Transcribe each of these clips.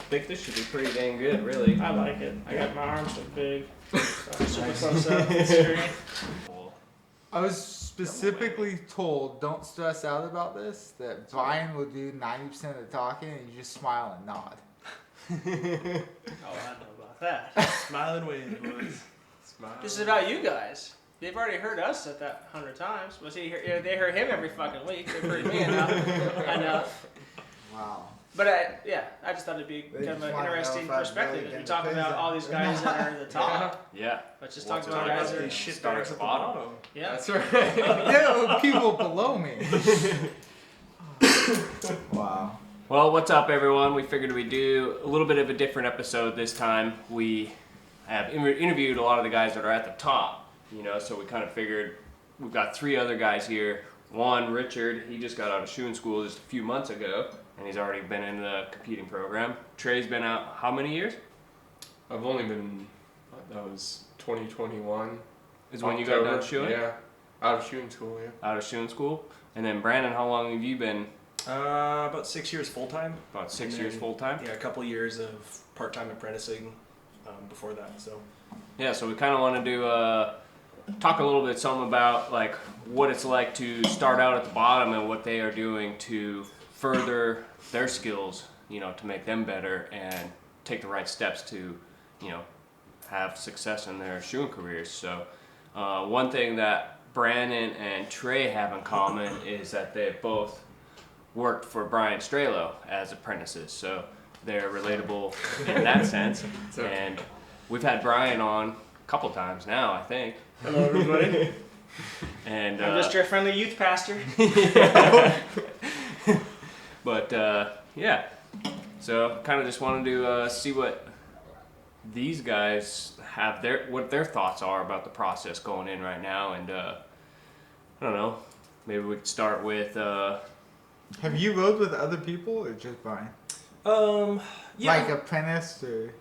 think this should be pretty dang good, really. I like it. I got my arms so big. So super close up. I was specifically told, don't stress out about this, that Brian will do 90% of the talking and you just smile and nod. Oh, I know about that. Smile and wave, boys. Smile. This is about you guys. They've already heard us at that 100 times. Well, see, they heard him every fucking week. They've heard me enough. Wow. But I just thought it'd be kind of an interesting perspective. If we talk about all these guys that are at the top. Yeah. Let's just talk about guys that are shitbags at the bottom. Yeah. That's right. Yeah, people below me. Wow. Well, what's up, everyone? We figured we'd do a little bit of a different episode this time. We have interviewed a lot of the guys that are at the top, so we kind of figured we've got 3 other guys here. One, Richard, he just got out of shooting school just a few months ago, and he's already been in the competing program. Trey's been out how many years? I've only been, that was 2021. Is when you got done shooting? Yeah, out of shooting school, yeah. Out of shooting school. And then Brandon, how long have you been? About 6 years full time. About 6 years full time? Yeah, a couple years of part-time apprenticing before that, so. Yeah, so we kind of want to talk a little bit something about like what it's like to start out at the bottom and what they are doing to further their skills, to make them better and take the right steps to, have success in their shooting careers. So one thing that Brandon and Trey have in common is that they've both worked for Brian Strelow as apprentices. So they're relatable in that sense. And we've had Brian on a couple times now, I think. Hello, everybody. And I'm just your friendly youth pastor. But yeah, so kind of just wanted to see what these guys have what their thoughts are about the process going in right now, and I don't know, maybe we could start with. Have you rode with other people or just Brian? Yeah. Like apprentice or?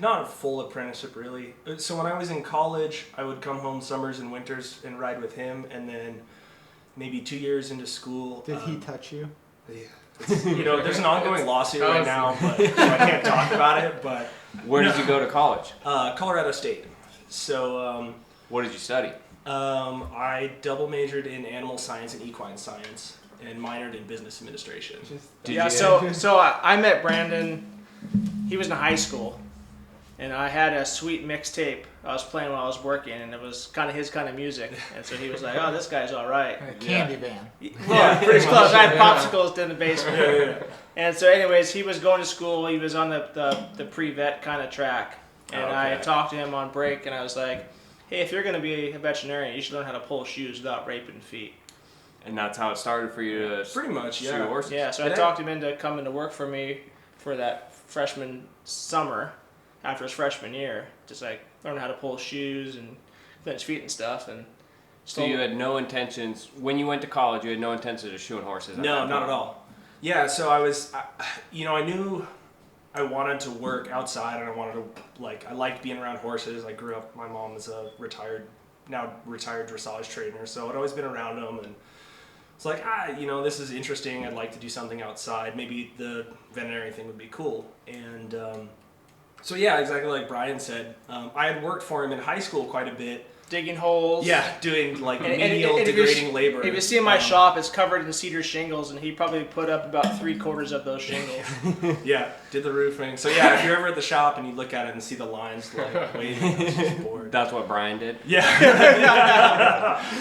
Not a full apprenticeship, really. So when I was in college, I would come home summers and winters and ride with him, and then maybe 2 years into school. Did he touch you? Yeah. There's an ongoing lawsuit right now, but so I can't talk about it. But where did you go to college? Colorado State. So what did you study? I double majored in animal science and equine science, and minored in business administration. So I met Brandon. He was in high school, and I had a sweet mixtape I was playing while I was working, and it was kind of his kind of music. And so he was like, "Oh, this guy's all right." A candy band. Well, pretty close. I had popsicles in the basement. Yeah. And so, anyways, he was going to school. He was on the pre-vet kind of track, and I talked to him on break, and I was like, "Hey, if you're going to be a veterinarian, you should learn how to pull shoes without raping feet." And that's how it started for you to pretty much, shoot horses. Yeah. So I talked him into coming to work for me for that freshman summer after his freshman year, just like learn how to pull shoes and clean his feet and stuff. And so you had no intentions when you went to college. You had no intentions of shooting horses. No, not at all. Yeah, so I was, I knew I wanted to work outside, and I liked being around horses. I grew up. My mom is a retired dressage trainer, so I'd always been around them, and it's like, this is interesting. I'd like to do something outside. Maybe the veterinary thing would be cool. And so yeah, exactly like Brian said, I had worked for him in high school quite a bit. Digging holes. Yeah, doing like menial degrading labor. If you see my shop, it's covered in cedar shingles, and he probably put up about 3/4 of those shingles. Yeah, did the roofing. So yeah, if you're ever at the shop and you look at it and see the lines like waving, I was just bored. That's what Brian did? Yeah.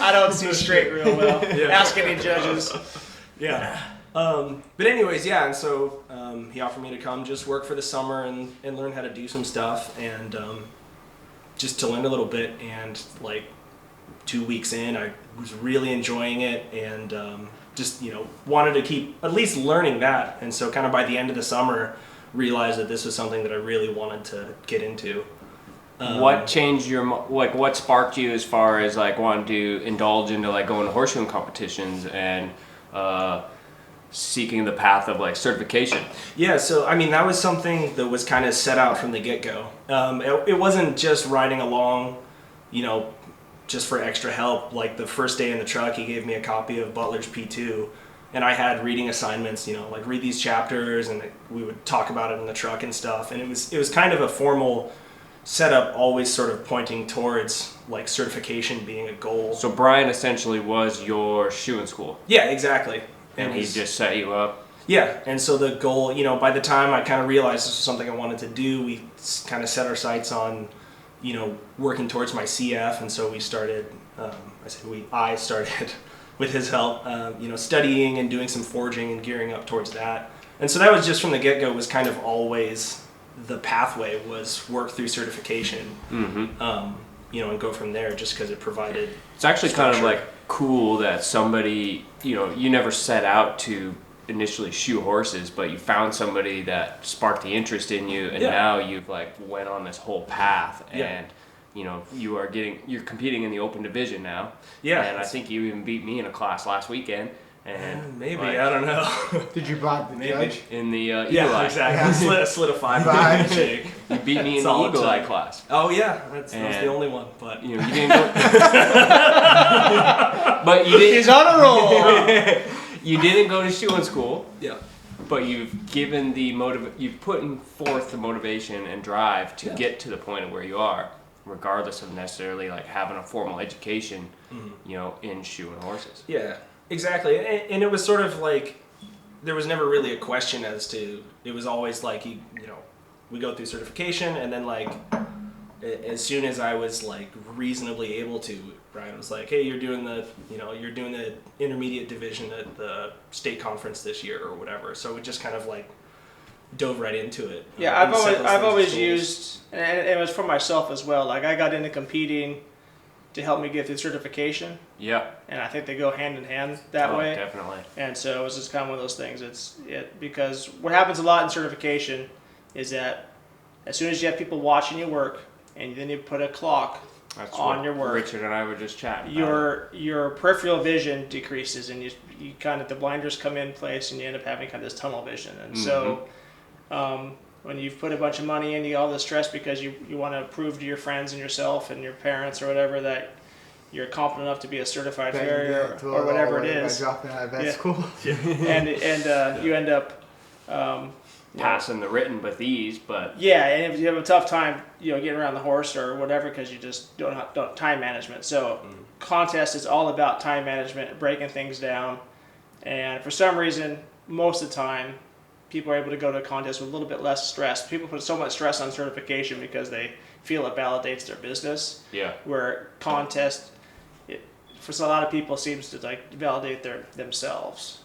I don't see straight real well. Yeah. Ask any judges. Yeah. But anyways, yeah, and so he offered me to come just work for the summer and learn how to do some stuff, and just to learn a little bit. And like 2 weeks in, I was really enjoying it, and just wanted to keep at least learning that. And so kind of by the end of the summer, realized that this was something that I really wanted to get into. What changed what sparked you as far as like wanting to indulge into like going to horseshoeing competitions and seeking the path of like certification? Yeah, so I mean that was something that was kind of set out from the get-go. It wasn't just riding along, just for extra help. Like the first day in the truck, he gave me a copy of Butler's P2, and I had reading assignments, like read these chapters, and we would talk about it in the truck and stuff. And it was kind of a formal setup, always sort of pointing towards like certification being a goal. So Brian essentially was your shoeing school. Yeah, exactly. And he just set you up. Yeah, and so the goal, by the time I kind of realized this was something I wanted to do, we kind of set our sights on, working towards my CF, and so we started. I started with his help, studying and doing some forging and gearing up towards that. And so that was just from the get-go, was kind of always the pathway, was work through certification, and go from there, just because it provided. It's actually structure. kind of like cool that somebody, you never set out to initially shoe horses, but you found somebody that sparked the interest in you, and now you've like went on this whole path, and you're competing in the open division now. Yeah. And I think you even beat me in a class last weekend. And maybe, I don't know. Did you buy the judge? In the Eagle Eye. Exactly. Yeah. Solidified. You beat me in the Eagle Eye class. Oh yeah, that was the only one. But you didn't go. But you didn't. He's on a roll. You didn't go to shoeing school. Yeah. But you've given you've put forth the motivation and drive to get to the point of where you are, regardless of necessarily like having a formal education, in shoeing horses. Yeah, exactly. And it was sort of like, there was never really a question as to, it was always like, we go through certification, and then like, as soon as I was like reasonably able to, Brian was like, hey, you're doing the intermediate division at the state conference this year or whatever. So we just kind of like dove right into it. Yeah, I've always used, and it was for myself as well. Like I got into competing to help me get through certification. Yeah. And I think they go hand in hand that way. Definitely. And so it was just kind of one of those things. Because what happens a lot in certification is that as soon as you have people watching you work, and then you put a clock on your work, Richard and I were just chatting. Your peripheral vision decreases, and you kind of, the blinders come in place, and you end up having kind of this tunnel vision. And so when you've put a bunch of money in, you get all this stress because you want to prove to your friends and yourself and your parents or whatever that you're competent enough to be a certified farrier or whatever it is. By dropping out of vet school. And you end up passing the written with ease, but and if you have a tough time, getting around the horse or whatever, because you just don't time management. So contest is all about time management, breaking things down, and for some reason, most of the time, people are able to go to a contest with a little bit less stress. People put so much stress on certification because they feel it validates their business. Yeah. Where contest, for a lot of people, seems to like validate themselves,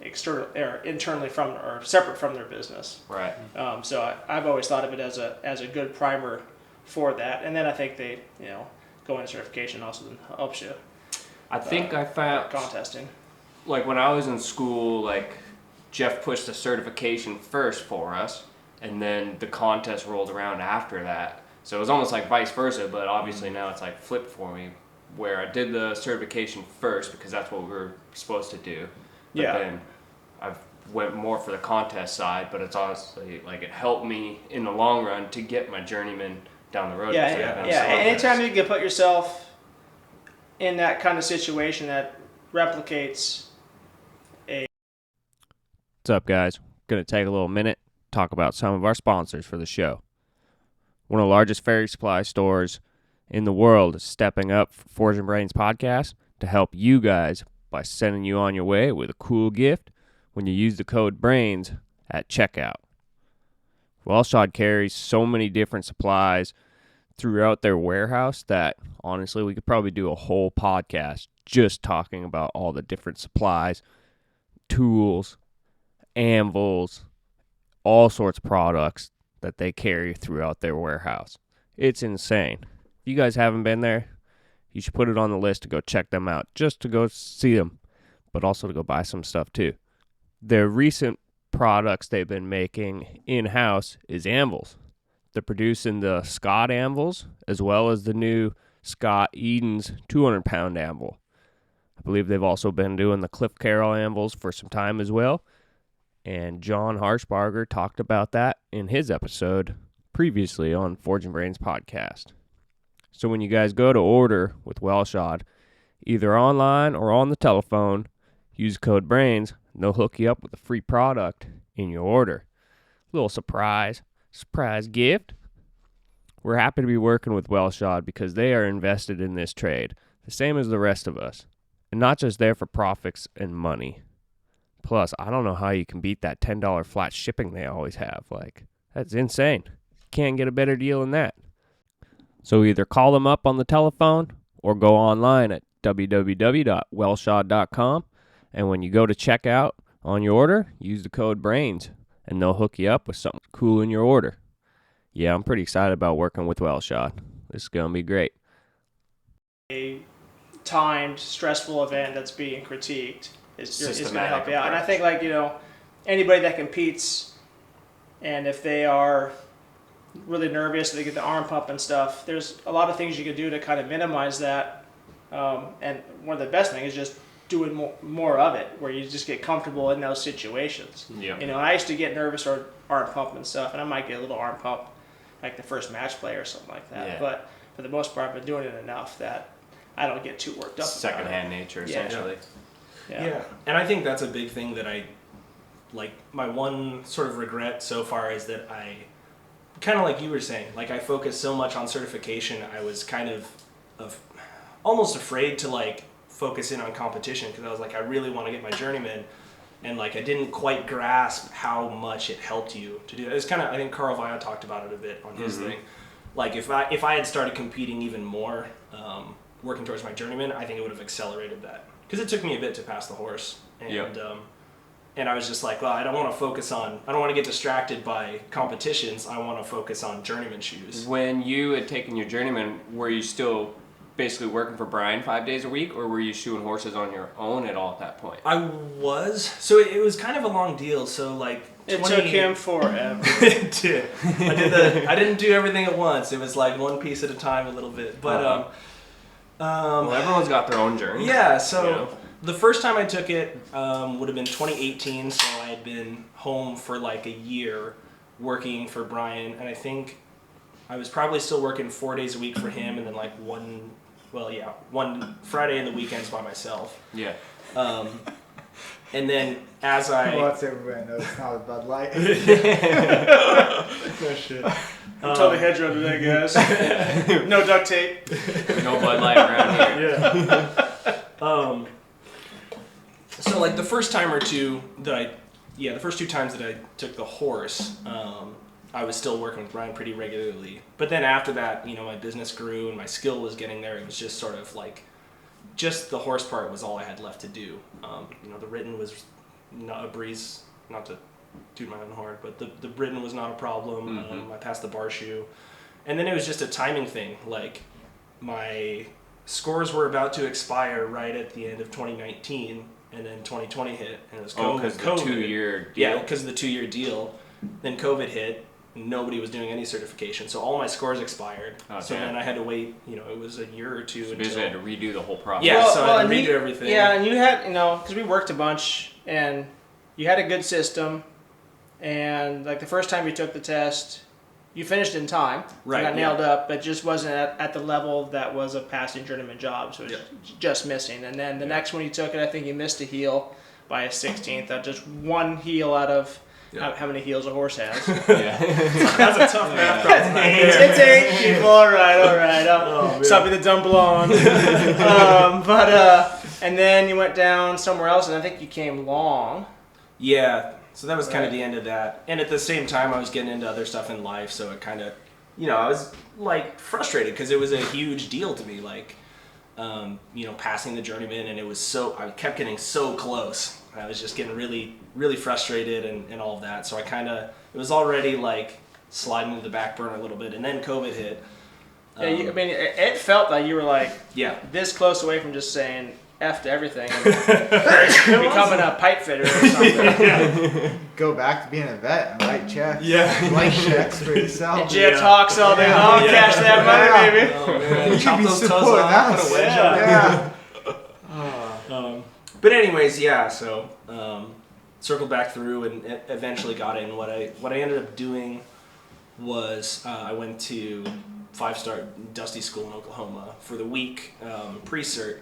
external or internally from or separate from their business. Right. So I've always thought of it as a good primer for that, and then I think they going to certification also helps you. I think I found contesting. Like when I was in school, like Jeff pushed the certification first for us, and then the contest rolled around after that. So it was almost like vice versa, but obviously now it's like flipped for me, where I did the certification first because that's what we were supposed to do. But then I went more for the contest side, but it's honestly like it helped me in the long run to get my journeyman down the road. Anytime you can put yourself in that kind of situation that replicates a... What's up, guys? Going to take a little minute, talk about some of our sponsors for the show. One of the largest farrier supply stores in the world is stepping up for Forge and Brains podcast to help you guys by sending you on your way with a cool gift when you use the code BRAINS at checkout. Wellshod carries so many different supplies throughout their warehouse that honestly we could probably do a whole podcast just talking about all the different supplies, tools, anvils, all sorts of products that they carry throughout their warehouse. It's insane. If you guys haven't been there, you should put it on the list to go check them out, just to go see them, but also to go buy some stuff too. Their recent products they've been making in-house is anvils. They're producing the Scott anvils as well as the new Scott Eden's 200-pound anvil. I believe they've also been doing the Cliff Carroll anvils for some time as well, and John Harshbarger talked about that in his episode previously on Forge and Brains podcast. So when you guys go to order with Wellshod, either online or on the telephone, Use code BRAINS, and they'll hook you up with a free product in your order. Little surprise gift. We're happy to be working with Wellshod because they are invested in this trade, the same as the rest of us, and not just there for profits and money. Plus, I don't know how you can beat that $10 flat shipping they always have. Like, that's insane. Can't get a better deal than that. So either call them up on the telephone or go online at www.wellshod.com, and when you go to checkout on your order, use the code BRAINS, and they'll hook you up with something cool in your order. Yeah, I'm pretty excited about working with Wellshod. This is going to be great. A timed, stressful event that's being critiqued is going to help you out. And I think, like, anybody that competes, and if they are really nervous, they get the arm pump and stuff, there's a lot of things you can do to kind of minimize that. And one of the best things is just doing more of it, where you just get comfortable in those situations. Yeah. I used to get nervous or arm pump and stuff, and I might get a little arm pump like the first match play or something like that. Yeah. But for the most part, I've been doing it enough that I don't get too worked up. Secondhand nature, essentially. Yeah. And I think that's a big thing that my one sort of regret so far is that I, kind of like you were saying, like I focused so much on certification, I was kind of almost afraid to like focus in on competition because I was like, I really want to get my journeyman, and like I didn't quite grasp how much it helped you to do that. It's kind of, I think Carl Vaya talked about it a bit on his thing. Like if I had started competing even more, working towards my journeyman, I think it would have accelerated that, because it took me a bit to pass the horse, and and I was just like, well, I don't want to get distracted by competitions. I want to focus on journeyman shoes. When you had taken your journeyman, were you still basically working for Brian 5 days a week, or were you shoeing horses on your own at all at that point? I was. So it was kind of a long deal. So like it took him forever. It did. I didn't do everything at once. It was like one piece at a time, a little bit. But well, everyone's got their own journey. Yeah. So the first time I took it would have been 2018. So I had been home for like a year working for Brian, and I think I was probably still working 4 days a week for him, and then like one Friday and the weekends by myself. Yeah. And then as I... Well, that's everybody knows it's not a Bud Light. No shit. Until the hedgerow today, guys. No duct tape. No Bud Light around here. Yeah. So like the first time or two the first 2 times that I took the horse, I was still working with Brian pretty regularly. But then after that, my business grew and my skill was getting there. It was just sort of like, just the horse part was all I had left to do. The written was not a breeze, not to toot my own horn, but the written was not a problem. I passed the bar shoe. And then it was just a timing thing. Like, my scores were about to expire right at the end of 2019, and then 2020 hit, and it was COVID. Because the 2-year deal? Yeah, because of the 2-year deal. Then COVID hit. Nobody was doing any certification, so all my scores expired. So then I had to wait. It was a year or two. So basically, I had to redo the whole process. Yeah, so I had to redo everything. Yeah, and you had, because we worked a bunch, and you had a good system, and like the first time you took the test, you finished in time. Right. You got nailed up, but just wasn't at the level that was a passing journeyman job, so it was just missing. And then the next one you took it, I think you missed a heel by a 16th. Just one heel out of. How many heels a horse has? That's a tough math problem. It's 8 people. All right. Stop being the dumb blonde. And then you went down somewhere else, and I think you came long. Yeah. So that was kind of the end of that. And at the same time, I was getting into other stuff in life, so it kind of, I was like frustrated because it was a huge deal to me. Like, passing the journeyman, and I kept getting so close. I was just getting really, really frustrated and all of that. So it was already like sliding to the back burner a little bit. And then COVID hit. It felt like you were like this close away from just saying F to everything and becoming a pipe fitter or something. Go back to being a vet and write checks. Write checks for yourself. And Jeff talks all day long. Cash that money, baby. Oh, man. Chop be those toes supporting off. us. Put a wedge on. But anyways, so circled back through and eventually got in. What I ended up doing was I went to 5-star Dusty School in Oklahoma for the week pre-cert,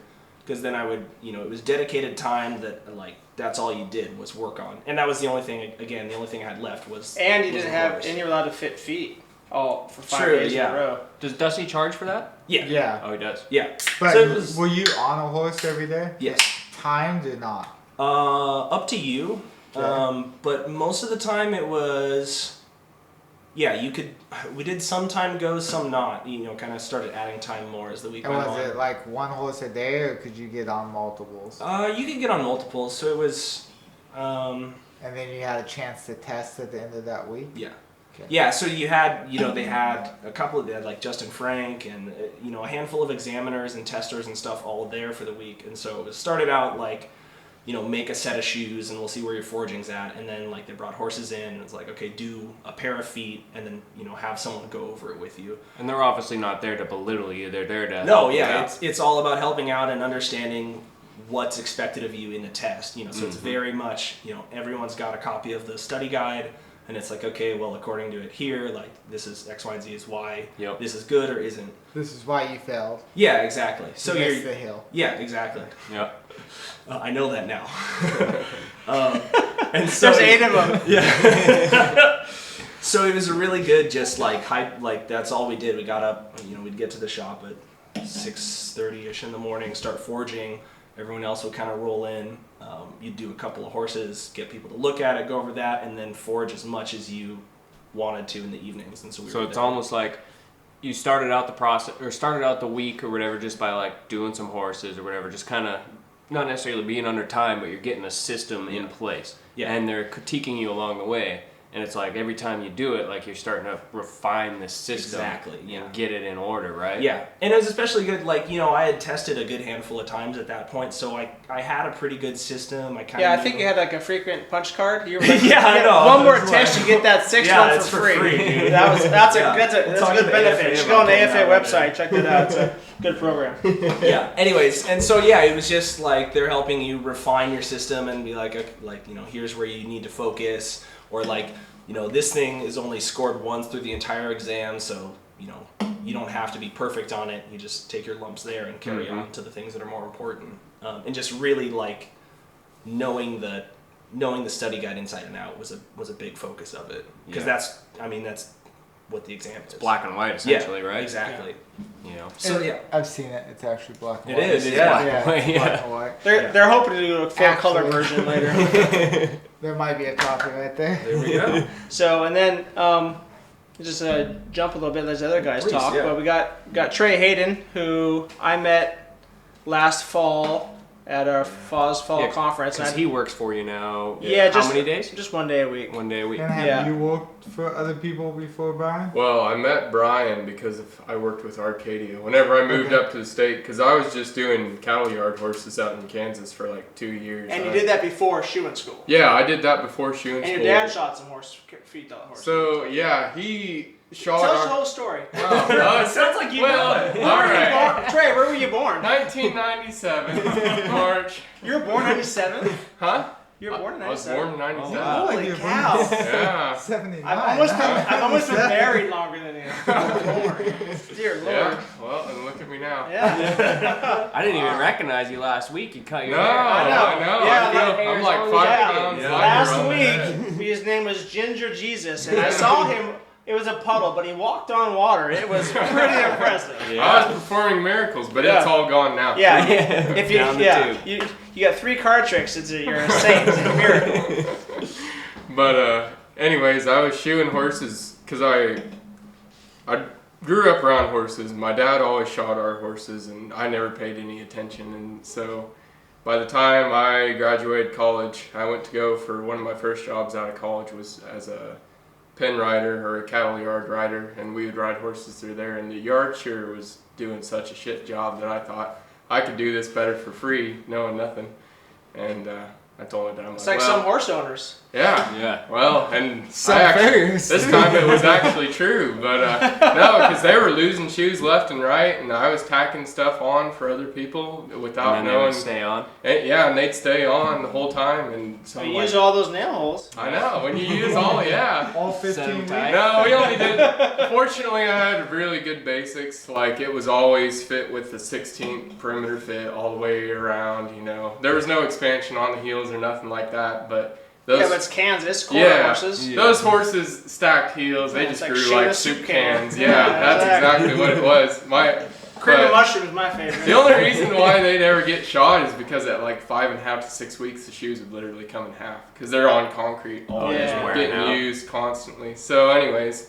because then I would, it was dedicated time that like that's all you did was work on, and that was the only thing. Again, the only thing I had left was. And you was didn't the have, horse. and you were allowed to fit feet all for 5 True, days in a row. Does he charge for that? Yeah. Yeah. Oh, he does. Yeah. But So it was- were you on a horse every day? Yes. Timed or not? Up to you. Okay. But most of the time it was. Yeah, we did some time go, some not. Kind of started adding time more as the week And went was on. it like one horse a day, or could you get on multiples? You could get on multiples, so it was. And then you had a chance to test at the end of that week? Yeah. Okay. Yeah, so you had, they had a couple they had like Justin Frank and, a handful of examiners and testers and stuff all there for the week. And so it started out like, make a set of shoes and we'll see where your foraging's at. And then like they brought horses in and it's like, okay, do a pair of feet and then, have someone go over it with you. And they're obviously not there to belittle you. They're there to No, help you yeah, out. it's all about helping out and understanding what's expected of you in the test. So it's very much, everyone's got a copy of the study guide. And it's like, okay, well, according to it here, like, this is X, Y, and Z is why Yep. this is good or isn't. This is why you failed. Yeah, exactly. So You you're, missed the hill. yeah, exactly. Yeah. I know that now. And so There's 8 of them. Yeah. So it was a really good, just like hype. Like that's all we did. We got up. We'd get to the shop at 6:30ish in the morning, start foraging. Everyone else would kind of roll in. You'd do a couple of horses, get people to look at it, go over that, and then forage as much as you wanted to in the evenings. And so we So were it's there. almost like you started out the process or started out the week or whatever just by like doing some horses or whatever, just kind of not necessarily being under time, but you're getting a system in place. Yeah. And they're critiquing you along the way. And it's like every time you do it, like you're starting to refine the system Exactly, yeah. and get it in order, right? Yeah, and it was especially good. Like I had tested a good handful of times at that point, so I had a pretty good system. I kind of Yeah, I think you had like a frequent punch card. You were like, Yeah, I you get know. One more That's test, why- you get that 6th Yeah, one it's for for free. free, dude. That's Yeah. a We'll talk good to the benefit. AFA You should about go on the getting AFA that one, website. Check that out. It's a good program. Yeah. Anyways, and so yeah, it was just like they're helping you refine your system and be like, okay, like here's where you need to focus, or like this thing is only scored once through the entire exam, so you don't have to be perfect on it. You just take your lumps there and carry on to the things that are more important, and just really like knowing the study guide inside and out was a big focus of it, because Yeah. that's what the exam is. Black and white, essentially, yeah, right? Exactly. You know. So And yeah. I've seen it. It's actually black and It white. is, It is yeah. black Yeah, and white, it's yeah. black and white. They're hoping to do a full color Actually. version later. There might be a copy right there. There we go. So and then just jump a little bit. Let the other guys Please, talk. yeah. But we got Trey Hayden, who I met last fall at our Fall Yeah, conference. Because And he works for you now. Yeah, How just- many days? just 1 day a week. 1 day a week. And have Yeah. you worked for other people before, Brian? Well, I met Brian because I worked with Arcadia. Whenever I moved Okay. up to the state, because I was just doing cattle yard horses out in Kansas for like 2 years. And you did that before shoeing school. Yeah, I did that before shoeing And school. your dad shot some feet horses. So yeah, he shot. Tell us the whole story. Oh, no, it sounds like you know it. All right. Trey, where were you born? 1997 March. You were born in 97? Huh? You were born in I was 97? born in 97. wow. Holy You're cow. born Yeah. 79. I've almost been married longer than you. Dear Lord. Yeah. Well, and look at me now. Yeah. I didn't even recognize you last week. You cut your No, hair. I know. I Yeah, feel, like I'm like hairs 5 on pounds his head. lighter Last on my head. week, his name was Ginger Jesus, and I saw him. It was a puddle, but he walked on water. It was pretty impressive. I was performing miracors, but it's all gone now. Yeah, if you Down the tube. you got 3 card tricks. You're a saint. It's a miracle. But anyways, I was shoeing horses because I grew up around horses. My dad always shot our horses, and I never paid any attention. And so by the time I graduated college, I went to go for one of my first jobs out of college was as a pen rider or a cattle yard rider, and we would ride horses through there. And the yard sure was doing such a shit job that I thought I could do this better for free, knowing nothing. And I told my dad, I'm It's like well, some horse owners. Yeah. Well, and Farriers. this time it was actually true, but no, because they were losing shoes left and right, and I was tacking stuff on for other people without And then they knowing. would stay on. And they'd stay on the whole time, and so You like, use all those nail holes. I know when you use all All 15 Set 'em weeks. tight. No, we only did. Fortunately, I had really good basics. Like it was always fit with the 16th perimeter fit all the way around. You know, there was no expansion on the heels or nothing like that. But those, Yeah, but it's Kansas, quarter horses. Yeah. those horses stacked heels. They Yeah, just it's like grew Sheena like soup soup can. cans. Yeah, that's exactly what it was. Cream But of mushroom is my favorite. the only reason why they'd ever get shot is because at like 5.5 to 6 weeks, the shoes would literally come in half because they're on concrete, all Yeah. just Wearing getting out. used constantly. So, anyways,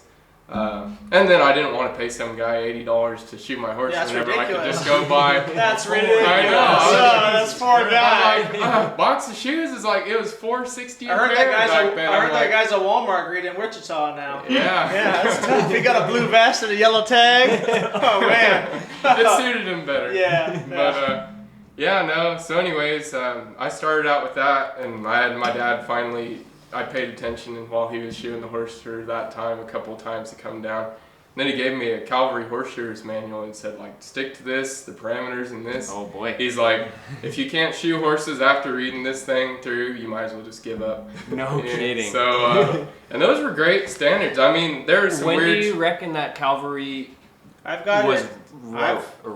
and then I didn't want to pay some guy $80 to shoot my horse Yeah, that's whenever I could ridiculous. just go buy. That's ridiculous. I know. Oh, that's poor guy. I'm like, box of shoes is like it was $4.60 I heard a that pair guy's back then. I I'm heard like, that guy's a Walmart greet in Wichita now. yeah, Yeah, that's tough. He got a blue vest and a yellow tag. Oh man. it suited him better. Yeah. But yeah, no. So, anyways, I started out with that, and I had my dad finally. I paid attention while he was shoeing the horse for that time a couple of times to come down. And then he gave me a cavalry horseshoers manual and said, like, stick to this, the parameters in this. Oh boy. He's like, if you can't shoe horses after reading this thing through, you might as well just give up. No Yeah, kidding. So, and those were great standards. I mean, there was some When weird. do you reckon that cavalry I've got was it.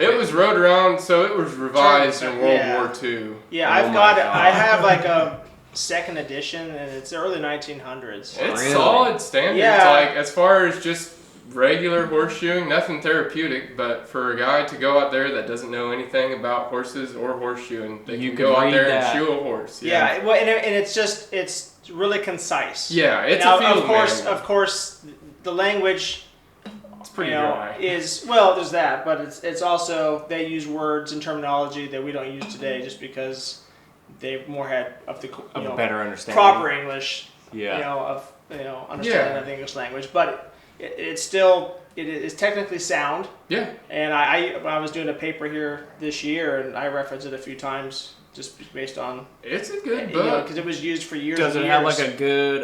It was rode around, so it was revised in World Yeah. War II. Yeah, Oh I've my got it. God. I have like a second edition, and it's early 1900s. It's Really? solid standards. Yeah. Like as far as just regular horseshoeing, nothing therapeutic. But for a guy to go out there that doesn't know anything about horses or horseshoeing, they You can could go out read there that. and shoe a horse. Yeah, well, and it's just it's really concise. Yeah, it's now, a field of course, the language. It's pretty you know, dry. is well, there's that, but it's also they use words and terminology that we don't use today, just because they more had of the of you a know, better understanding. proper English, Yeah. you know, of understanding Yeah. of the English language, but it's still it is technically sound. Yeah. And I was doing a paper here this year, and I referenced it a few times just based on It's a good you know, book. because it was used for years. Does and it have years. like a good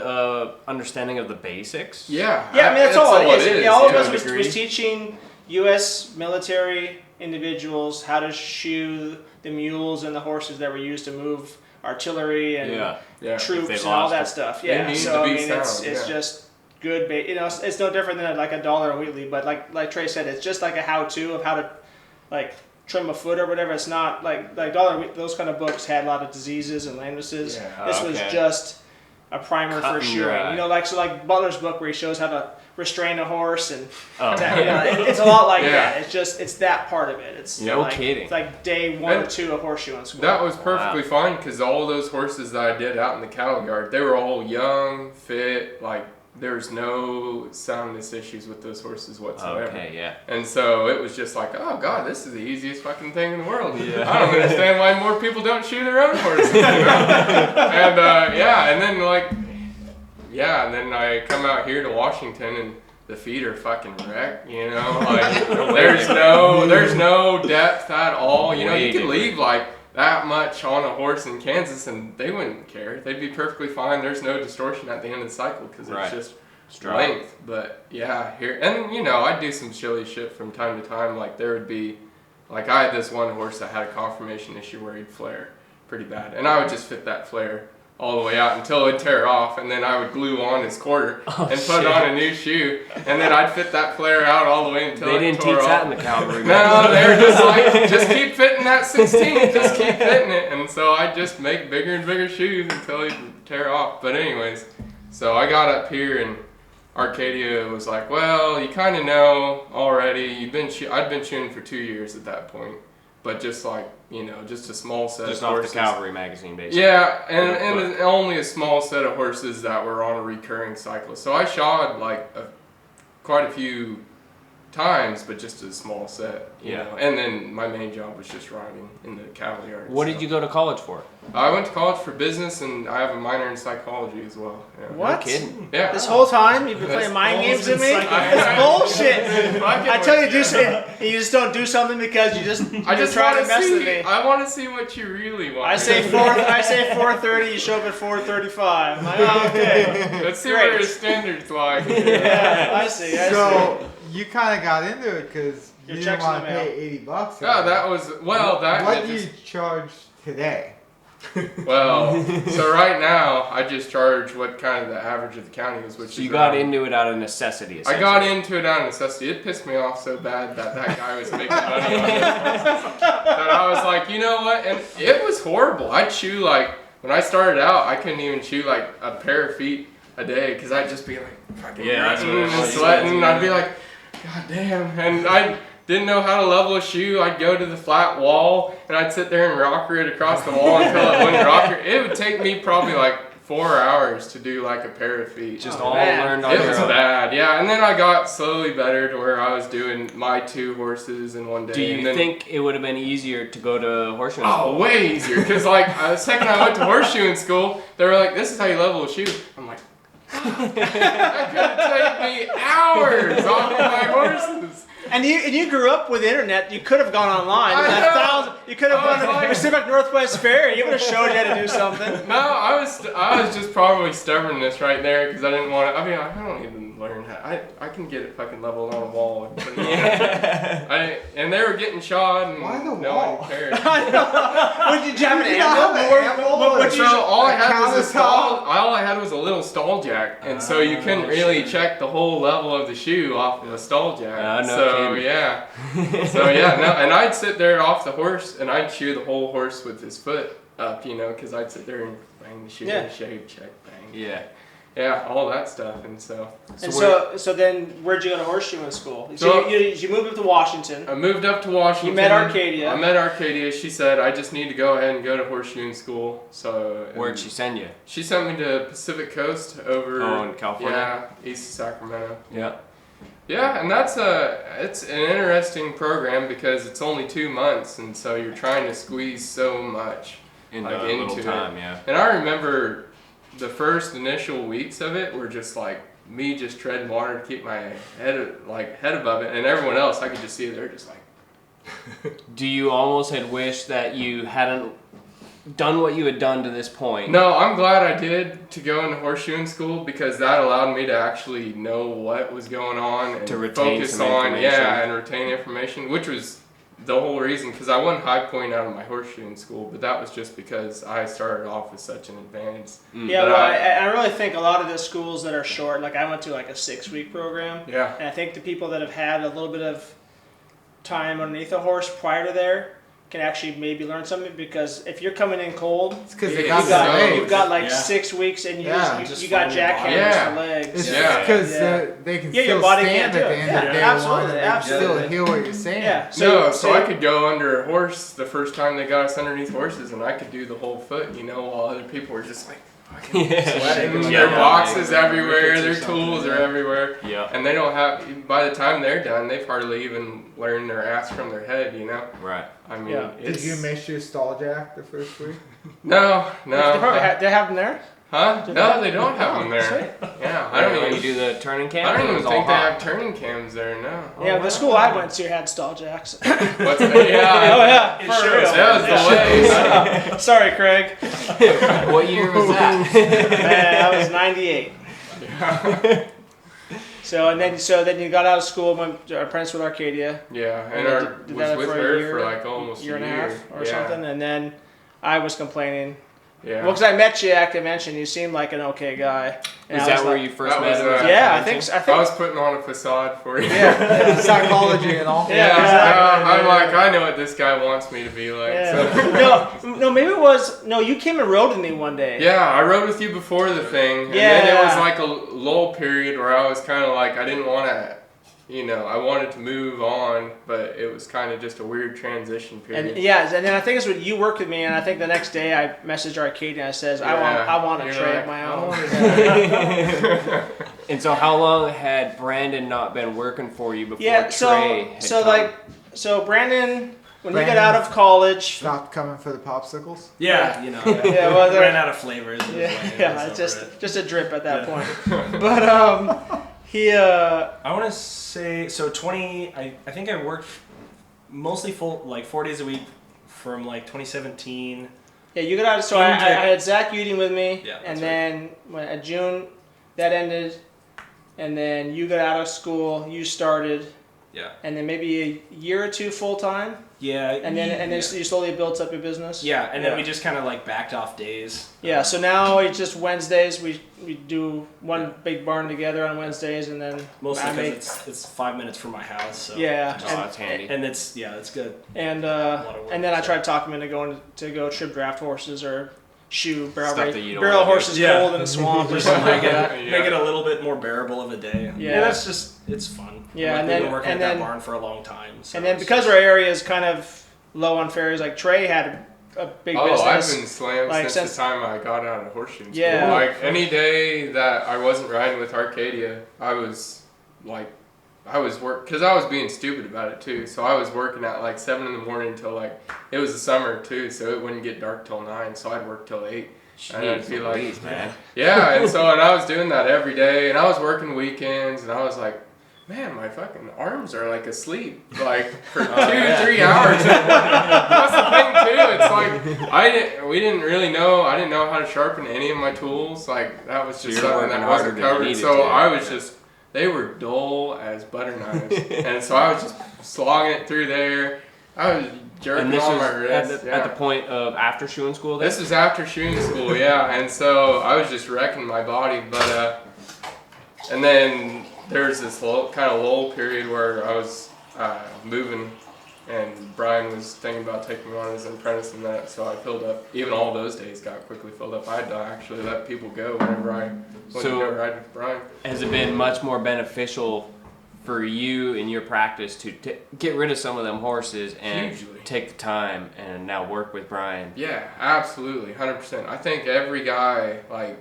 understanding of the basics? Yeah. Yeah, I mean that's all it is. All of yeah. us to a degree. was teaching U.S. military individuals how to shoe the mules and the horses that were used to move artillery and Yeah. Yeah. troops If and they all lost that it. stuff. They Yeah, need so to I be mean it's sound, yeah. just good. You know, it's no different than like $1 a Wheatley, but like Trey said, it's just like a how-to of how to like trim a foot or whatever. It's not like $1 a Wheatley. Those kind of books had a lot of diseases and lamenesses. Yeah. This was Okay. just a primer Cut for and shoeing. dry. You know, like Butler's book where he shows how to restrain a horse and Oh, that, you know, it's a lot like Yeah. that. It's that part of it. It's No like, kidding. It's like day 1 or And 2 of horseshoeing school. That was perfectly fine because all those horses that I did out in the cattle yard, they were all young, fit, like there's no soundness issues with those horses whatsoever. okay, yeah. And so it was just like, oh god, this is the easiest fucking thing in the world. Yeah. I don't understand why more people don't shoe their own horses. You know? And and then and then I come out here to Washington and the feet are fucking wrecked. You know, like there's no depth at all. You know, Way you could different. leave like that much on a horse in Kansas and they wouldn't care. They'd be perfectly fine. There's no distortion at the end of the cycle because it's Right. just Strong. length. But yeah, here and you know, I'd do some silly shit from time to time. Like there would be, like I had this one horse that had a conformation issue where he'd flare pretty bad, and I would just fit that flare all the way out until it'd tear off, and then I would glue on his quarter and put shit. on a new shoe, and then I'd fit that flare out all the way until They it didn't tore teach off. that in the cavalry. No, they were just like, just keep fitting that 16, just keep fitting it. And so I'd just make bigger and bigger shoes until it would tear off. But anyways, so I got up here and Arcadia was like, well, you kind of know already. I'd been shooting for 2 years at that point. But just like, you know, just a small set Just of off horses. the cavalry magazine, basically. Yeah, and only a small set of horses that were on a recurring cycle. So I shod like quite a few times, but just a small set. You Yeah. know? And then my main job was just riding in the cavalry yard. What did you go to college for? I went to college for business, and I have a minor in psychology as well. Yeah. What? No kidding. Yeah. This whole time you've been playing mind games with me? It's bullshit. I tell you to do something, you just don't do something because you just I just try want to mess with see. me. I want to see what you really want. I say 4:30. You show up at 4:35. I'm like, oh, okay. Let's see Great. where his standards lie. Yeah, I see. So you kind of got into it because you Your didn't check's want to in the pay $80. Oh, that was that. What do you charge today? Well, so right now I just charge what kind of the average of the county is, which So is you got around- into it out of necessity. I got into it out of necessity. It pissed me off so bad that guy was making money on this. That I was like, you know what? And it was horrible. I'd chew when I started out, I couldn't even chew a pair of feet a day because I'd just be fucking that's what it grunting and was. sweating. And I'd be like, God damn. And I didn't know how to level a shoe. I'd go to the flat wall and I'd sit there and rocker it across the wall until it wouldn't rocker. It would take me probably 4 hours to do a pair of feet. Just Oh, all man. learned on It your was own. bad, yeah. And then I got slowly better to where I was doing my 2 horses in one day. Do you and then, think it would have been easier to go to horseshoe Oh, school? way easier. Because the second I went to horseshoeing school, they were like, "This is how you level a shoe." I'm like, that could take me hours off of my horses. And you grew up with the internet. You could have gone online. I know. You could have I was gone to like- Pacific Northwest Ferry. You would have showed you how to do something. No, I was just probably stubbornness right there because I didn't want to. I mean, I don't even learn how. I can get it fucking leveled on a wall. And put it on. And they were getting shot, and Why the no wall? one cared. Did you have an You don't have anvil? an anvil? What So all I had was a countertop? stall. All I had was a little stall jack, and so you couldn't really check the whole level of the shoe off of a stall jack. No so kidding. yeah, and I'd sit there off the horse, and I'd shoe the whole horse with his foot up, because I'd sit there and bang the shoe, Yeah. shape, check, bang, Yeah. all that stuff, and so. And so then where'd you go to horseshoeing school? So- you moved up to Washington. I moved up to Washington. You met Arcadia. I met Arcadia. She said, I just need to go ahead and go to horseshoeing school. So Where'd she send you? She sent me to Pacific Coast over. Oh, in California? Yeah, east of Sacramento. Yeah. Yeah, and it's an interesting program because it's only 2 months, and so you're trying to squeeze so much Into like, a little into time, it. yeah. And I remember the first initial weeks of it were just me just treading water to keep my head above it, and everyone else I could just see they're just Do you almost had wished that you hadn't done what you had done to this point? No, I'm glad I did to go into horseshoeing school because that allowed me to actually know what was going on and To retain focus some on, information. and retain information, which was the whole reason because I wasn't high point out of my horseshoeing school, but that was just because I started off with such an advance. Yeah, But well, I really think a lot of the schools that are short, I went to a 6-week program, Yeah. and I think the people that have had a little bit of time underneath a horse prior to there can actually maybe learn something because if you're coming in cold, It's because Yeah, they you got got- the you've got Yeah. 6 weeks and Yeah. you got jackhammers Yeah. for legs. It's Yeah. because Yeah. they can Yeah, your still body stand can't at do the it. end of the Yeah, day absolutely, one. They can absolutely. still hear what you're saying. Yeah. So I could go under a horse the first time they got us underneath horses, and I could do the whole foot, while other people were just fucking sweating. Yeah. Their boxes Yeah. everywhere, Rickets or their something, tools yeah. are everywhere. Yeah. And they don't have, by the time they're done, they've hardly even learned their ass from their head, Right. I mean, Yeah. Did you miss your stall jack the first week? No. They probably they have them there. Huh? No, they don't have them there. Sweet. Yeah, I don't even do the turning cam. I don't It even was all think they hot. have turning cams there, no. Yeah, the school I went to had stall jacks. What's that? Yeah. Oh yeah, It for shows. real. That was the way. Sorry, Craig. What year was that? Man, that was '98. So then you got out of school, went to Apprentice with Arcadia, Yeah, And and I did was that with for a her year- for almost year a and a year. half or Yeah. something, and then I was complaining. Yeah. Well, because I met you at convention, you seemed like an okay guy. And Is I was that where like- you first That met was, him? Was that Yeah, I convention? think. I was putting on a facade for you. Yeah. Psychology and all. Yeah, I'm exactly. like, I know what this guy wants me to be like. Yeah. So. No, maybe it was. No, you came and rode with me one day. Yeah, I rode with you before the thing, and then it was Yeah. like a lull period where I was kind of like, I didn't want to, I wanted to move on, but it was kind of just a weird transition period. And and then I think it's when you worked with me, and I think the next day I messaged Arcadia and I says, I want a You're Trey like, of my I own. wanted that. And so how long had Brandon not been working for you before Yeah, Trey had come? so Brandon, when he Brandon- got out of college, Stopped coming for the popsicles. Yeah, yeah, well, there- ran out of flavors. It was like, yeah, it was it's over it. just a drip at that Yeah. point. But he I want to say so 20. I think I worked mostly full like 4 days a week from like 2017. yeah, you got out. So I had Zach Uding with me, Yeah, and that's then at June that ended, and then you got out of school. You started, Yeah. and then maybe a year or two full time, Yeah. and then you slowly built up your business. Yeah, and then we just kind of like backed off days. Yeah, so now it's just Wednesdays. We do one big barn together on Wednesdays, and then Mostly I make because it's 5 minutes from my house. So. yeah, Oh, that's handy. And it's good. and lot of work, and then I so. try to talk them into going to go trip draft horses or shoe barrel Stuff that you don't barrel wanna do. horses Yeah. cold in the swamp or something like that. Make it a little bit more bearable of a day. Yeah. that's just it's fun. Yeah, Like, and we've then- been working and at then- that barn for a long time. So And then it's because just- our area is kind of low on farriers, like Trey had a big Oh, business. I've been slammed like, since the time I got out of horseshoe school. Yeah. Like any day that I wasn't riding with Arcadia, I was because I was being stupid about it too. So I was working at like 7 in the morning till like it was the summer too, so it wouldn't get dark till 9. So I'd work till 8. And I'd be like, Louise, man. yeah, and I was doing that every day, and I was working weekends, and I was like, man, my fucking arms are like asleep, like for 2 or 3 hours. That's the thing too. It's like I didn't know how to sharpen any of my tools. Like that was just So you're something working that harder wasn't than you covered. needed So to. I was just they were dull as butter knives, and so I was just slogging it through there. I was jerking And this all was my wrists. at the point of after shoeing school then? This was after shooting school, yeah, and so I was just wrecking my body, but and then there was this kind of lull period where I was moving, and Brian was thinking about taking me on as an apprentice and that, so I filled up. Even all those days got quickly filled up. I had to actually let people go whenever I went to go ride with Brian. Has it been much more beneficial for you in your practice to get rid of some of them horses and Hugely. take the time and now work with Brian? Yeah, absolutely, 100%. I think every guy, like,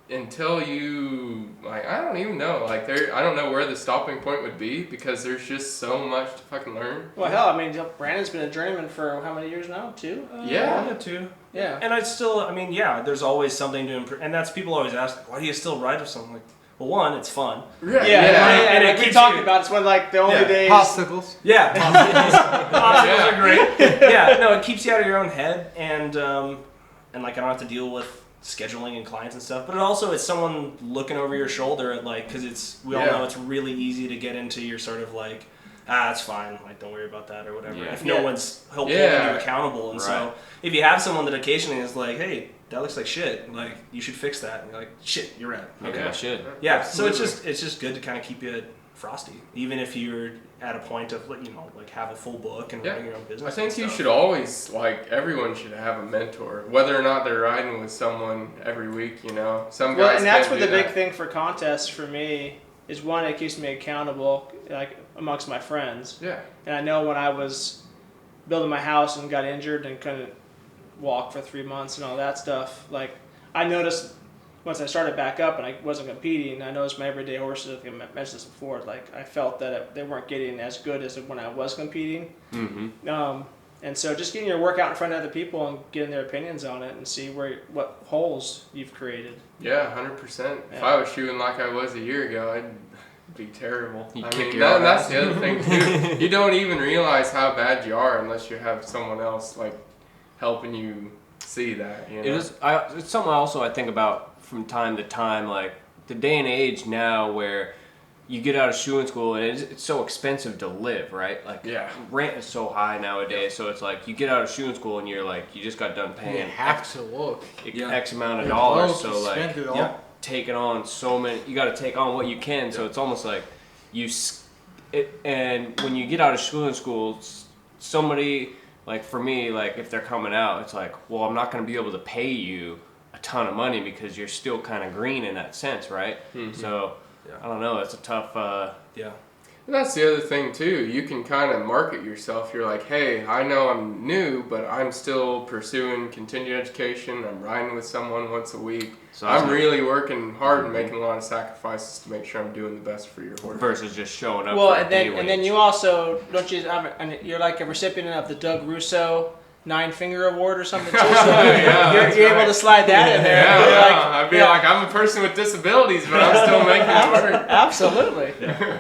until you, like, I don't even know, like, I don't know where the stopping point would be because there's just so much to fucking learn. Well, hell, I mean, Brandon's been a journeyman for how many years now? 2? Yeah. 1 or 2. Yeah. And there's always something to improve. And that's people always ask, like, why do you still ride with something? Like, well, 1, it's fun. Yeah, And it we keeps talked you- about it's when like the only Yeah. days. Popsicles. Yeah, popsicles are great. Yeah, no, it keeps you out of your own head, and like I don't have to deal with scheduling and clients and stuff. But it also it's someone looking over your shoulder at like because we all know it's really easy to get into your sort of like it's fine, like don't worry about that or whatever. Yeah. If no one's holding you accountable, and Right. so if you have someone that occasionally is like, hey, that looks like shit, like you should fix that, and you're like, shit, you're right. Maybe I should. Yeah, so Absolutely. it's just good to kind of keep you frosty, even if you're at a point of like have a full book and running your own business. I think and you stuff. should always, like, everyone should have a mentor, whether or not they're riding with someone every week, you know? Some guys Well, and that's can't what do the big that. thing for contests for me is one, it keeps me accountable, like amongst my friends. Yeah. And I know when I was building my house and got injured and couldn't walk for 3 months and all that stuff, like I noticed once I started back up and I wasn't competing, I noticed my everyday horses, I think I mentioned this before, like I felt that they weren't getting as good as when I was competing. Mm-hmm. And so just getting your work out in front of other people and getting their opinions on it and see what holes you've created. Yeah, 100%. If Yeah. I was shooting like I was a year ago, I'd be terrible. You'd I kick mean, your own that's ass. the other thing, too. You don't even realize how bad you are unless you have someone else, like, helping you see that, you know? It's something also I think about from time to time, like the day and age now where you get out of shoeing school and it's so expensive to live, right? Like Yeah. rent is so high nowadays, so it's like you get out of shoeing school and you're like you just got done You paying have to look. X amount of You're dollars, broke, so you like spend it all. taking on so many, you got to take on what you can. So it's almost like and when you get out of schooling school, somebody like for me, like if they're coming out, it's like, well, I'm not going to be able to pay you a ton of money because you're still kind of green in that sense, right? Mm-hmm. So I don't know, it's a tough. Yeah. That's the other thing too. You can kind of market yourself. You're like, hey, I know I'm new, but I'm still pursuing continued education. I'm riding with someone once a week. So I'm really working hard and making a lot of sacrifices to make sure I'm doing the best for your horse. Versus just showing up. Well, for and then you also don't you? And you're like a recipient of the Doug Russo 9-Finger Award or something too. So you're able to slide that in there. I'd be like, I'm a person with disabilities, but I'm still making it work. Absolutely.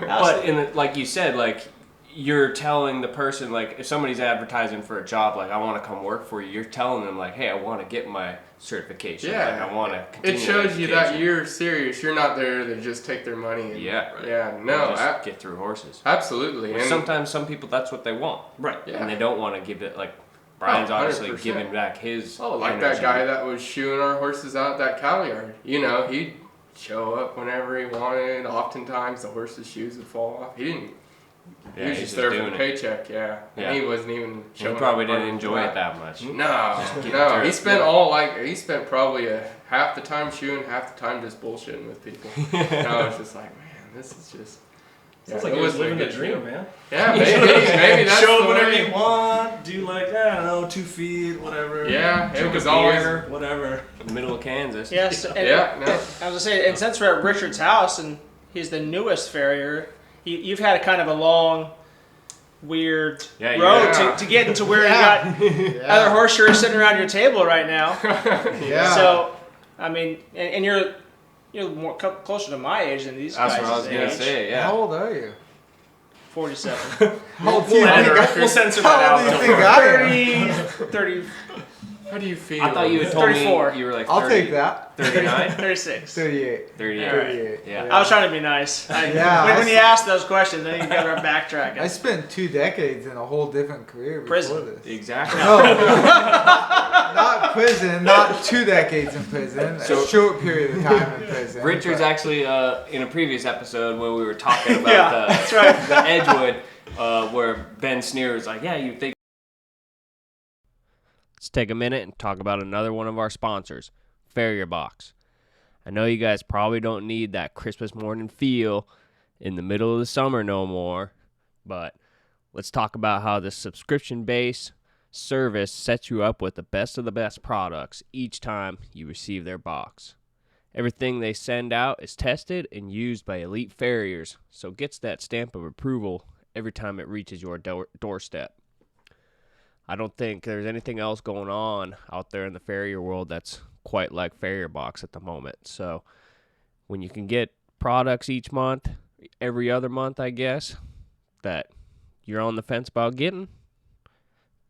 But like you said, like you're telling the person, like if somebody's advertising for a job, like I want to come work for you, you're telling them like, hey, I want to get my certification. Yeah. Like, I want to continue It shows education. you that you're serious. You're not there to just take their money. And, Just get through horses. Absolutely. And sometimes some people, that's what they want. Right. Yeah. And they don't want to give it, like Brian's obviously 100%. giving back his like energy. that guy that was shoeing our horses out at that cow yard. You know, he'd show up whenever he wanted. Oftentimes the horses' shoes would fall off. He didn't. Yeah, he was he's just there for doing the it. paycheck, Yeah. And he wasn't even He showing probably up didn't for enjoy that. it that much. No. He spent he spent probably half the time shoeing, half the time just bullshitting with people. And I was just like, man, this is just. Sounds like he was living the dream, man. Yeah, maybe that's Show the whatever way. you want. Do like, I don't know, 2 feet, whatever. Yeah, it Drink was a always. beer, whatever. In the middle of Kansas. Yes. And, Yeah, no. I was gonna say, and since we're at Richard's house and he's the newest farrier, you've had a kind of a long, weird road to get into where you got other horseshoers sitting around your table right now. Yeah. So, I mean, and you're more closer to my age than these guys. That's what I was going to say, yeah. How old are you? 47. How old do you think We'll censor How that old do out. you think I am? 30, How do you feel? I thought you had told 34. me you were like 30, I'll take that. 39? 36. 38. 38. 38. Yeah. I was trying to be nice. When you asked those questions, then you got to backtrack. I spent 2 decades in a whole different career before Prison. this. Exactly. No, not prison, not 2 decades in prison, a short period of time in prison. Richard's but- actually, in a previous episode when we were talking about that's right. the Edgewood, where Ben Sneer was like, yeah, you think. Let's take a minute and talk about another one of our sponsors, Farrier Box. I know you guys probably don't need that Christmas morning feel in the middle of the summer no more, but let's talk about how this subscription-based service sets you up with the best of the best products each time you receive their box. Everything they send out is tested and used by elite farriers, so it gets that stamp of approval every time it reaches your doorstep. I don't think there's anything else going on out there in the farrier world that's quite like Farrier Box at the moment. So when you can get products each month, every other month, I guess, that you're on the fence about getting,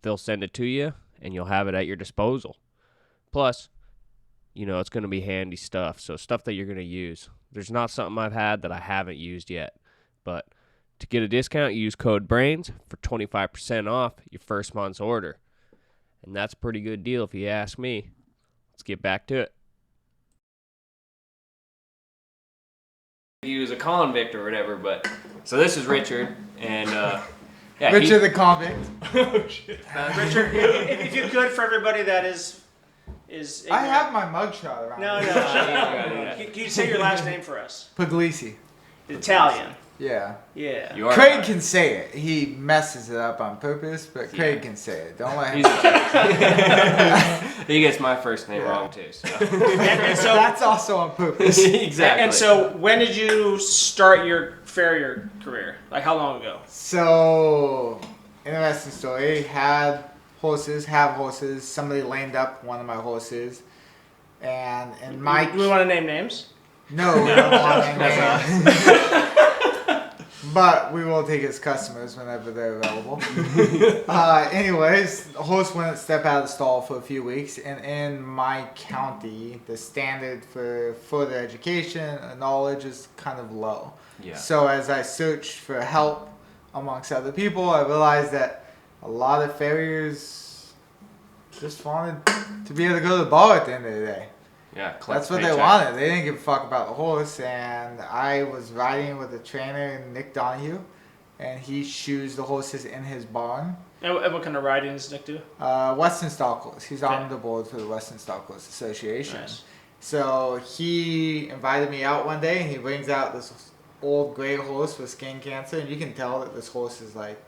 they'll send it to you and you'll have it at your disposal. Plus, you know, it's going to be handy stuff. So stuff that you're going to use. There's not something I've had that I haven't used yet, but to get a discount, use code BRAINS for 25% off your first month's order. And that's a pretty good deal if you ask me. Let's get back to it. He was a convict or whatever, but. So this is Richard, and. Yeah, Richard the convict. Richard, if you could, for everybody that is I have my mugshot around. No. me. Can you say your last name for us? Puglisi. Italian. Yeah. Yeah. You are Craig can say it. He messes it up on purpose, but Craig can say it. Don't let him. He gets my first name wrong too. So. And so That's also on purpose. Exactly. And so, when did you start your farrier career? Like, how long ago? So, interesting story. Have horses. Somebody lamed up one of my horses. And in my... Do we want to name names? No, we don't want any names. But we will take his customers whenever they're available. Anyways, the horse wouldn't step out of the stall for a few weeks. And in my county, the standard for further education and knowledge is kind of low. Yeah. So as I searched for help amongst other people, I realized that a lot of farriers just wanted to be able to go to the bar at the end of the day. Yeah, That's what they wanted. They didn't give a fuck about the horse. And I was riding with a trainer, Nick Donahue, and he shoes the horses in his barn. And what kind of riding does Nick do? Western Stock Horse. He's Okay. on the board for the Western Stock Horse Association. Nice. So he invited me out one day, and he brings out this old gray horse with skin cancer, and you can tell that this horse is like,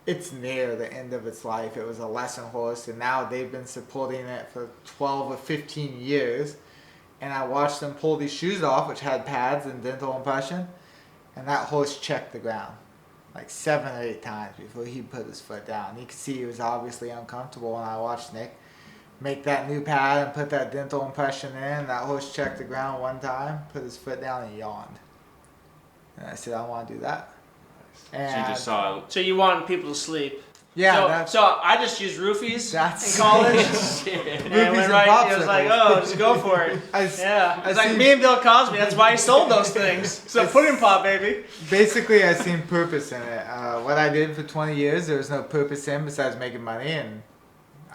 it's near the end of its life. It was a lesson horse, and now they've been supporting it for 12 or 15 years. And I watched them pull these shoes off, which had pads and dental impression, and that horse checked the ground like 7 or 8 times before he put his foot down. You could see he was obviously uncomfortable, and I watched Nick make that new pad and put that dental impression in. That horse checked the ground one time, put his foot down, and yawned. And I said, I want to do that. And So you just saw. So you want people to sleep. yeah, So I just used roofies That's- in college. Roofies and and went right. It was like, popsicles. oh, just go for it. I It's like me and Bill Cosby. That's why he stole those things. So pudding pop, baby. basically I seen purpose in it. What I did for 20 years, there was no purpose in besides making money, and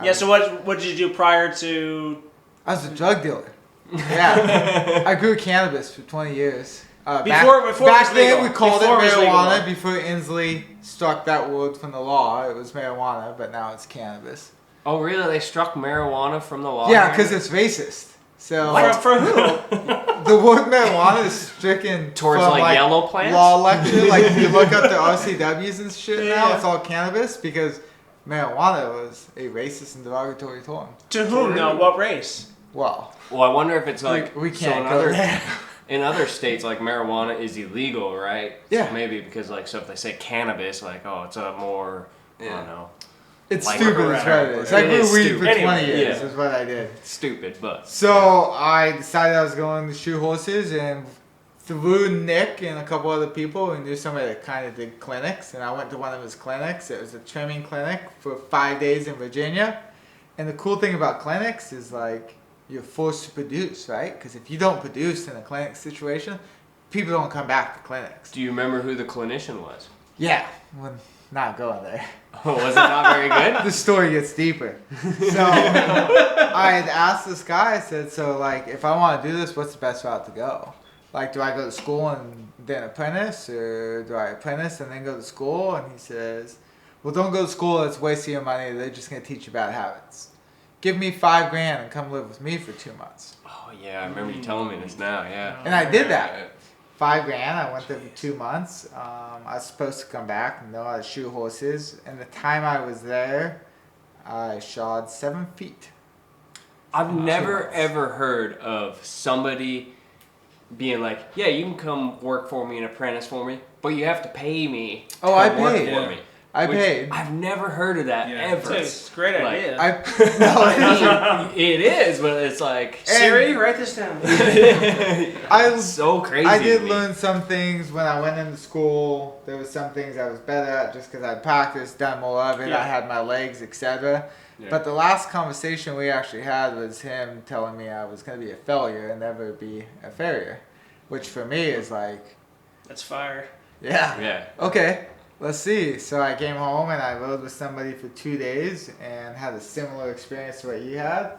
Yeah. So what did you do prior to? I was a drug dealer. Yeah, I grew cannabis for 20 years. Before back it was then legal. we called Before it it was legal. marijuana. Before Inslee struck that word from the law, it was marijuana, but now it's cannabis. Oh, really? They struck marijuana from the law? Yeah, here? because it's racist. So For who? the word marijuana is stricken Towards, from, like, yellow plants? law lecture. Like if you look up the RCWs and shit now, Yeah. it's all cannabis because marijuana was a racist and derogatory term. To whom? No. What race? Well, Well, I wonder if it's like we can't so in go other there. in other states like marijuana is illegal, right? Yeah. So maybe because like so if they say cannabis, like oh, it's a more I don't know, It's Like, stupid is what it is. I It grew is weed stupid. for 20 Anyway, years yeah. is what I did. stupid, but So I decided I was going to shoe horses, and through Nick and a couple other people who knew somebody that kind of did clinics, and I went to one of his clinics. It was a trimming clinic for 5 days in Virginia. And the cool thing about clinics is like you're forced to produce, right? Because if you don't produce in a clinic situation, people don't come back to clinics. do you remember who the clinician was? Yeah, we're not going there. Oh, was it not very good? The story gets deeper. So I had asked this guy, I said, so like if I want to do this, what's the best route to go? Like do I go to school and then apprentice, or do I apprentice and then go to school? And he says, well, don't go to school, it's wasting your money, they're just going to teach you bad habits. Give me $5,000 and come live with me for 2 months. Oh yeah, I remember you telling me this now. Yeah. And I did that. $5,000. I went there for 2 months. I was supposed to come back and know how to shoe horses. And the time I was there, I shod 7 feet. I've never ever heard of somebody being like, yeah, you can come work for me and apprentice for me, but you have to pay me. Oh, to I work paid. for me. I Which paid. I've never heard of that Yeah. ever. It's a great Like, idea. No, It is, but it's like Siri, write this down. I so crazy. I to did me. learn some things when I went into school. There was some things I was better at just because I practiced, done more of it. Yeah. I had my legs, etc. Yeah. But the last conversation we actually had was him telling me I was going to be a failure and never be a farrier, which for me is like, That's fire. yeah, Yeah. okay, let's see. So I came home and I rode with somebody for 2 days and had a similar experience to what you had.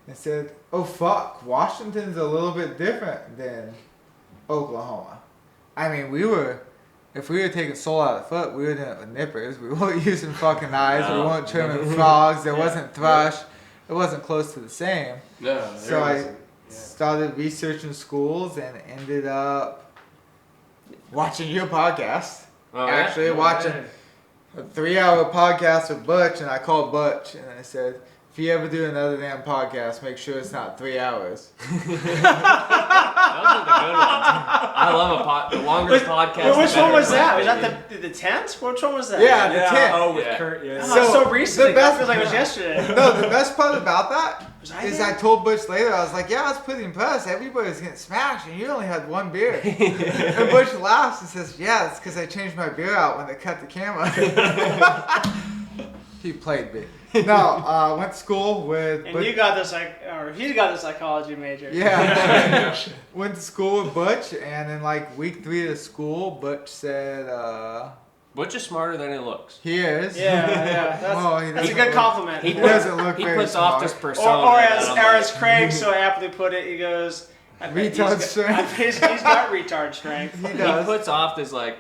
And said, oh fuck, Washington's a little bit different than Oklahoma. I mean, if we were taking soul out of foot, we were doing it with nippers. We weren't using fucking knives. We No. weren't trimming frogs. There wasn't thrush. It wasn't close to the same. No, there So I wasn't. Yeah. started researching schools and ended up watching your podcast. Oh, yeah? Actually, watching a 3-hour podcast with Butch, and I called Butch and I said, if you ever do another damn podcast, make sure it's not 3 hours. Those are the good ones. I love the longest podcast. Which the one better, was in my that? Was opinion. that the tent? Which one was that? Yeah, the tent. Oh, with Yeah. Kurt. Yeah. Oh, so recently. the best- It feels like it was yesterday. No, the best part about that Was I is there? I told Butch later, I was like, yeah, I was pretty impressed. Everybody's getting smashed, and you only had 1 beer. And Butch laughs and says, yeah, it's because I changed my beer out when they cut the camera. He played me. No, went to school with And Butch. you got he got the psychology major. Yeah. Went to school with Butch, and in like week 3 of school, Butch said, Butch is smarter than he looks. he is. Yeah. Well, he That's a doesn't good look- compliment. He doesn't look He very puts smart. off this Or, persona. or that as I'm or as like, Craig so aptly put it, he goes, I bet Retard he's strength. got, I bet he's got retard strength. He he does. puts off this like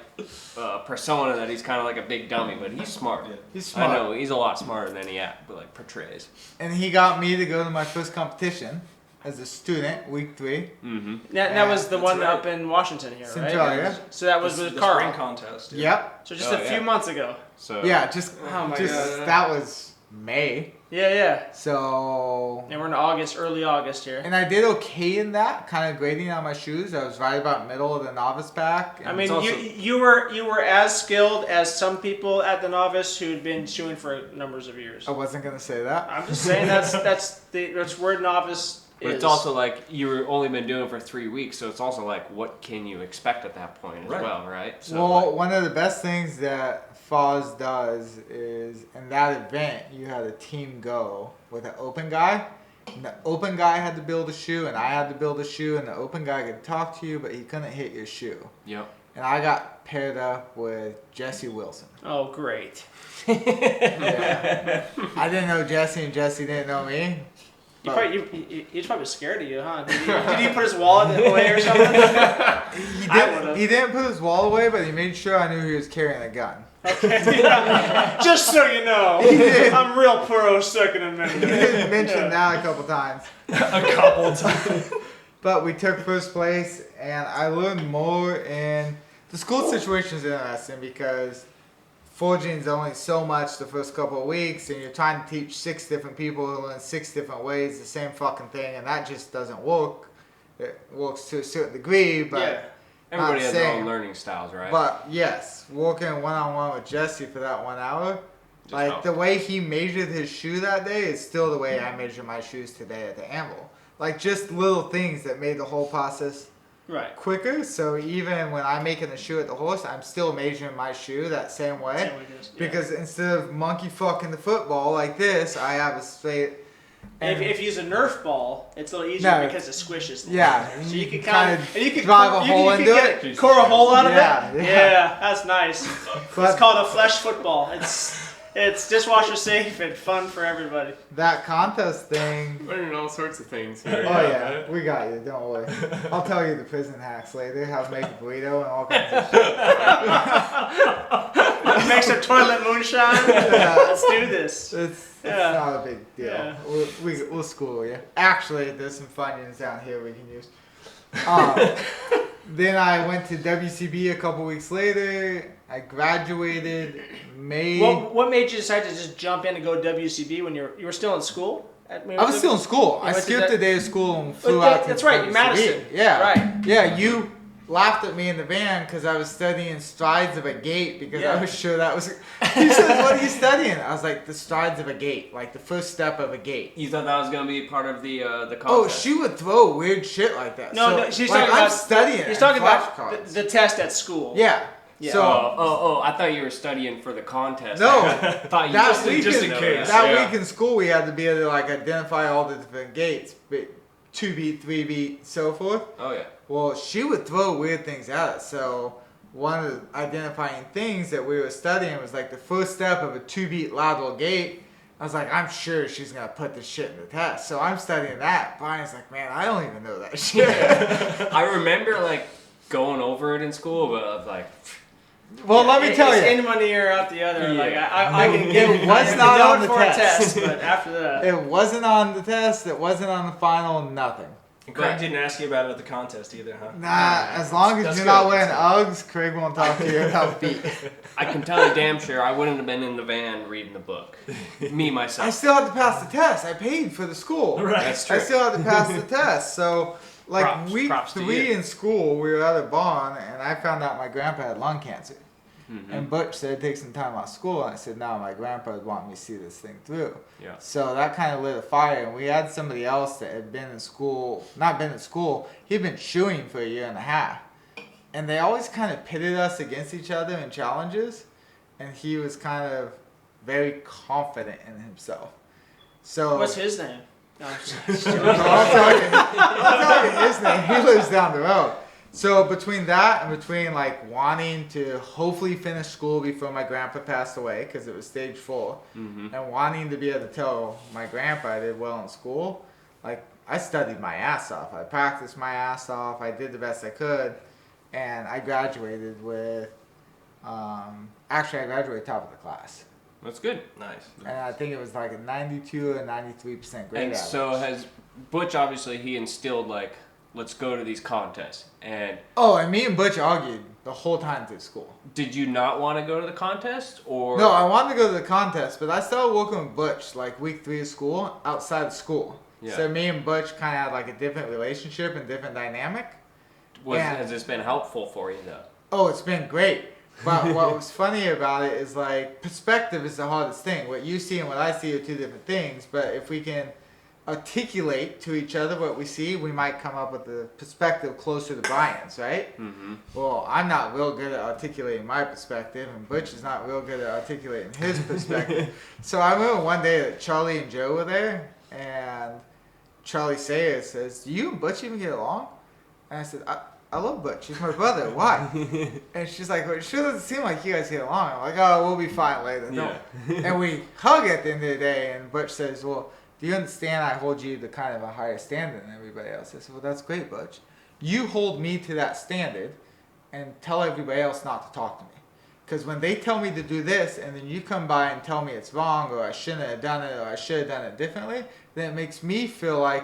persona that he's kind of like a big dummy, but he's smart. He's smart. I know he's a lot smarter than he portrays. And he got me to go to my first competition. as a student, week 3. Mm-hmm. That was the That's one right. up in Washington here, right? Centralia. So that was with the Carl. spring contest. Yeah. Yep. So just Oh, a few yeah. months ago. So Yeah, just Oh my just God. that was May. Yeah. So And we're in August, early August here. and I did okay in that, kind of grading on my shoes. I was right about middle of the novice pack. I and mean, it's also- you were as skilled as some people at the novice who'd been shoeing for numbers of years. I wasn't gonna say that. I'm just saying that's where novice But is. it's also like you've only been doing it for 3 weeks, so it's also like what can you expect at that point as Right. well, right? So Well, like, one of the best things that Foz does is in that event you had a team go with an open guy. And the open guy had to build a shoe, and I had to build a shoe, and the open guy could talk to you, but he couldn't hit your shoe. yep. And I got paired up with Jesse Wilson. Oh, great. Yeah. I didn't know Jesse, and Jesse didn't know me. He's probably scared of you, huh? Did he put his wallet away or something? He didn't put his wall away, but he made sure I knew he was carrying a gun. Okay. Just so you know, I'm real pro Second He Amendment. did mention that a couple times. A couple times. But we took first place, and I learned more. And the school situation is interesting because forging is only so much the first couple of weeks, and you're trying to teach 6 different people who learn 6 different ways the same fucking thing, and that just doesn't work. It works to a certain degree, but Yeah. Everybody has their own same. learning styles, right? But yes, working one-on-one with Jesse for that 1 hour, like helped. the way he measured his shoe that day is still the way I measure my shoes today at the anvil. Like just little things that made the whole process Right. quicker. So even when I'm making a shoe at the horse, I'm still measuring my shoe that same way. Same way it is, yeah. Because instead of monkey fucking the football like this, I have a straight. If you use a Nerf ball, it's a little easier No. because it squishes. Yeah, So you can kinda kind of you can drive a hole into it. core a hole out of Yeah, it. yeah. Yeah, that's nice. But It's called a flesh football. It's dishwasher safe and fun for everybody. that contest thing. Learning all sorts of things Oh here. yeah, we got you. Don't worry. I'll tell you the prison hacks later. How to make a burrito and all kinds of shit. Make some toilet moonshine. Yeah. Let's do this. It's Yeah. not a big deal. Yeah. We'll school you. Actually, there's some Funyuns down here we can use. Then I went to WCB a couple weeks later. I graduated May. What made you decide to just jump in and go WCB when you were still in school? I was still in school. You I went to skipped that- a day of school and But flew out to that's right, WCB. Madison. Yeah. Right. Yeah, you laughed at me in the van because I was studying strides of a gait because Yeah. I was sure that was. He says, "What are you studying?" I was like, "The strides of a gait, like the first step of a gait." You thought that was gonna be part of the contest? Oh, she would throw weird shit like that. No, she's like, talking I'm about studying. He's it talking in about flashcards. the test at school. Yeah. Yeah. So Oh! I thought you were studying for the contest. no, I thought you that just, week just in, in case. that Yeah. week in school we had to be able to like identify all the different gaits, 2 beat, 3 beat, so forth. Oh yeah. Well, she would throw weird things at us. So one of the identifying things that we were studying was like the first step of a 2 beat lateral gait. I was like, I'm sure she's gonna put this shit in the test. So I'm studying that. Brian's like, man, I don't even know that shit. I remember like going over it in school, but I was like, Well, let me tell it's you, in one ear, out the other. Yeah. Like I can It get was I can not know on it the for test. a test, but after that, it wasn't on the test. It wasn't on the final. Nothing. And Craig didn't ask you about it at the contest either, huh? Nah, as long as That's you're not good. wearing Uggs, Craig won't talk to you about feet. I can tell you damn sure I wouldn't have been in the van reading the book. Me I myself. still had to pass the test. I paid for the school. That's true. I still had to pass the test. So, like week Props to 3 you. in school, we were at a barn, and I found out my grandpa had lung cancer. Mhm. And Butch said, take some time out of school. And I said, no, my grandpa would want me to see this thing through. Yeah. So that kind of lit a fire. And we had somebody else that had been in school, not been in school, he'd been shoeing for 1.5 years. And they always kind of pitted us against each other in challenges. And he was kind of very confident in himself. So what's his name? No, I'm just- I'll tell you his name. He lives down the road. So between that and between like wanting to hopefully finish school before my grandpa passed away because it was stage 4, Mm-hmm. and wanting to be able to tell my grandpa I did well in school, like I studied my ass off. I practiced my ass off. I did the best I could, and I graduated with. Actually, I graduated top of the class, That's good. Nice. and I think it was like a 92 or 93% grade And average. so Butch obviously he instilled like, let's go to these contests. And me and Butch argued the whole time through school. did you not want to go to the contest, or No, I wanted to go to the contest, but I started working with Butch like week 3 of school, outside of school. Yeah. So me and Butch kind of had like a different relationship and different dynamic. has this been helpful for you though? Oh, it's been great. But what was funny about it is like perspective is the hardest thing. What you see and what I see are two different things. But if we can articulate to each other what we see, we might come up with a perspective closer to Brian's, right? Mm-hmm. Well, I'm not real good at articulating my perspective, and Butch is not real good at articulating his perspective. So I remember one day that Charlie and Joe were there, and Charlie Sayer says, "Do you and Butch even get along?" And I said, I love Butch. He's my brother. Why? And she's like, well, it sure doesn't seem like you guys get along. I'm like, oh, we'll be fine later. Yeah. And we hug at the end of the day, and Butch says, well, do you understand I hold you to kind of a higher standard than everybody else? I said, well, that's great, Butch. You hold me to that standard and tell everybody else not to talk to me. Because when they tell me to do this, and then you come by and tell me it's wrong, or I shouldn't have done it, or I should have done it differently, then it makes me feel like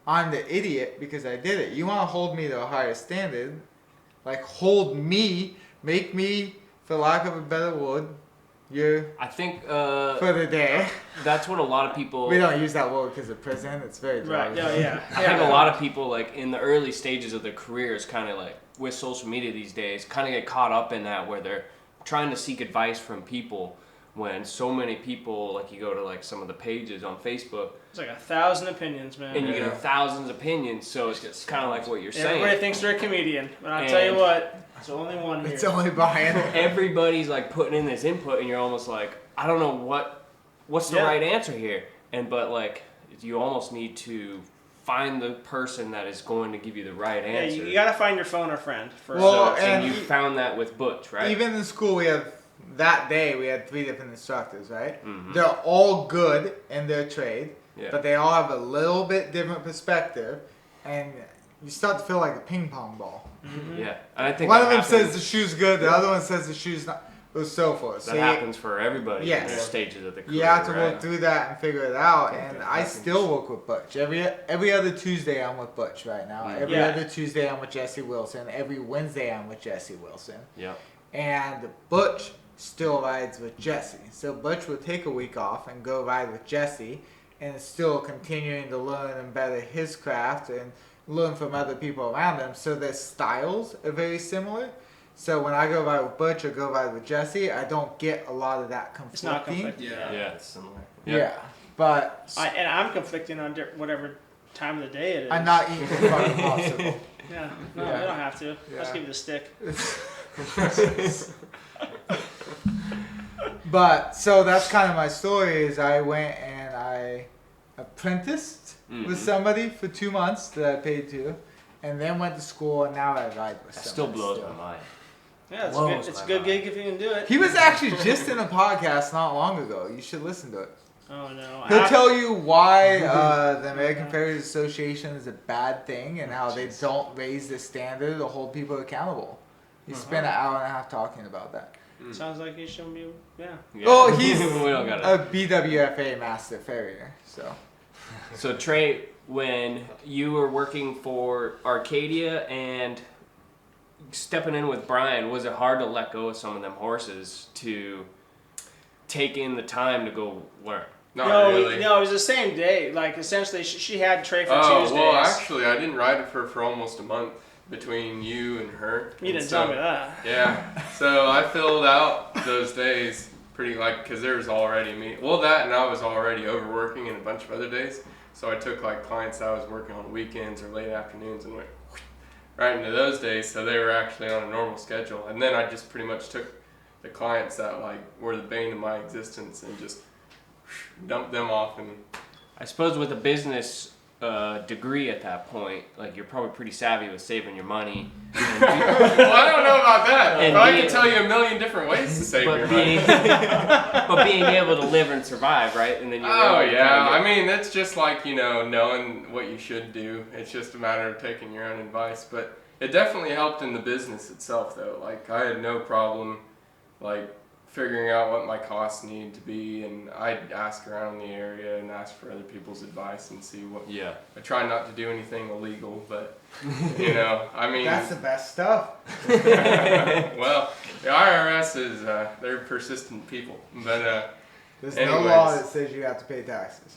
I'm the idiot because I did it. You want to hold me to a higher standard, like hold me, make me, for lack of a better word, I think for the day. that's what a lot of people. We don't use that word because of prison. It's very dry. Right. Yeah. I think a lot of people, like in the early stages of their careers, kind of like with social media these days, kind of get caught up in that where they're trying to seek advice from people when so many people, like you go to like some of the pages on Facebook, It's like 1,000 opinions, man. and you get thousands of opinions. So it's kind of like what you're saying. Everybody thinks they're a comedian, but I'll tell you And- what, it's only one here. It's only Brian. Everybody's like putting in this input, and you're almost like, I don't know what's the Yeah. right answer here. But like you almost need to find the person that is going to give you the right Yeah, answer. you gotta find your phone or friend first. Well, and you and found that with Butch, right? Even in school, we have that day we had 3 different instructors, right? Mhm. They're all good in their trade, Yeah. but they all have a little bit different perspective, and you start to feel like a ping pong ball. Yeah, and I think One that of them happens, says the shoe's good, the other one says the shoe's not, or so forth. that So happens for everybody in Yes. their stages of the career. you have to right? work through that and figure it out. Yeah, And that I happens. still work with Butch. Every other Tuesday I'm with Butch right now. Mm. Every Yeah. other Tuesday I'm with Jesse Wilson. Every Wednesday I'm with Jesse Wilson. Yeah. And Butch still rides with Jesse. So Butch will take a week off and go ride with Jesse, and is still continuing to learn and better his craft and learn from other people around him. So their styles are very similar. So when I go ride with Butch or go ride with Jesse, I don't get a lot of that conflicting. It's not conflicting. Yeah, it's similar. Yeah. But And I'm conflicting on whatever time of the day it is. I'm not eating the fucking popsicle. Yeah, no, Yeah. you don't have to. Yeah. Let's give you the stick. But so that's kind of my story. Is I went and I apprenticed with Mhm. somebody for 2 months that I paid to, and then went to school, and now I ride with That somebody. still blows my mind. Yeah, it's, Blows good. It's a my good mind. gig if you can do it. He was actually just in a podcast not long ago. You should listen to it. Oh no. He'll tell you why the American Farriers Association is a bad thing and how they don't raise the standard to hold people accountable. He spent an hour and a half talking about that. Sounds like he should be. Yeah. Yeah. Oh, he's we don't got a BWFA master farrier. So So Trey, when you were working for Arcadia and stepping in with Brian, was it hard to let go of some of them horses to take in the time to go learn? Not no, really. no, it was the same day. Like essentially, she had Trey for Oh, Tuesdays. well, actually, I didn't ride with her for almost a month between you and her. You And didn't so- tell me that. Yeah, so I filled out those days pretty because there was already me. Well, that and I was already overworking in a bunch of other days. So I took like clients that I was working on weekends or late afternoons and went right into those days. So they were actually on a normal schedule. And then I just pretty much took the clients that like were the bane of my existence and just dumped them off. And I suppose with a business degree at that point, like you're probably pretty savvy with saving your money. And well, I don't know about that. And I being- can tell you a million different ways to save your but money. being able to live and survive, right? And then you're Oh able to yeah, kinda I get- mean it's just like knowing what you should do. It's just a matter of taking your own advice. But it definitely helped in the business itself, though. Like I had no problem, like figuring out what my costs need to be, and I ask around the area and ask for other people's advice and see what. Yeah. I try not to do anything illegal, but you know, I mean. That's the best stuff. Well, the IRS is they're persistent people, but There's anyways. no law that says you have to pay taxes.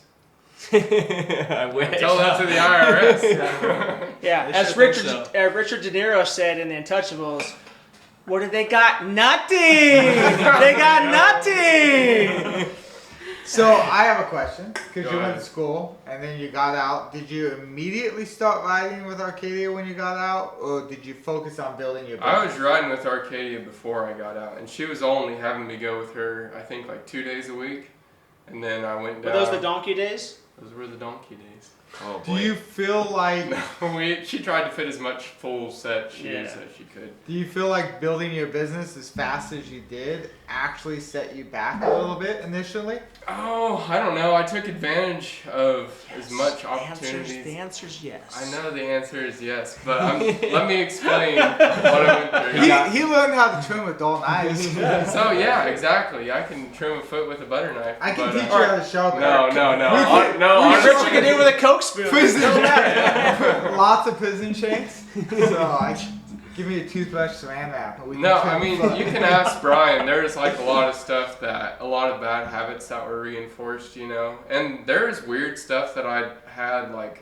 I wish. Tell that to the IRS. Yeah, They as should Richard think Richard De Niro said in The Untouchables, what did they got? Nothing. They got nothing. So I have a question, because Go you went ahead. to school and then you got out. Did you immediately start riding with Arcadia when you got out, or did you focus on building your business? I was riding with Arcadia before I got out, and she was only having me go with her, I think, like 2 days a week, and then I went Were down. those the donkey days? Those were the donkey days. Oh Do boy. you feel like She tried to fit as much full set shoes Yeah. as she could. do you feel like building your business as fast as you did actually set you back a little bit initially? Oh, I don't know. I took advantage of as much opportunities. The answer's yes. I know the answer is yes, but let me explain what I went through. He learned how to trim with dull knives. So yeah, exactly. I can trim a foot with a butter knife. I can but, teach you how to sharpen. No. We Richard can do it with a Coke spoon. Prison, lots of prison shanks. So give me a toothbrush, saran wrap. And we can No, trim I mean, the foot. you can ask Brian. There's like a lot of stuff a lot of bad habits that were reinforced, you know. And there's weird stuff that I had like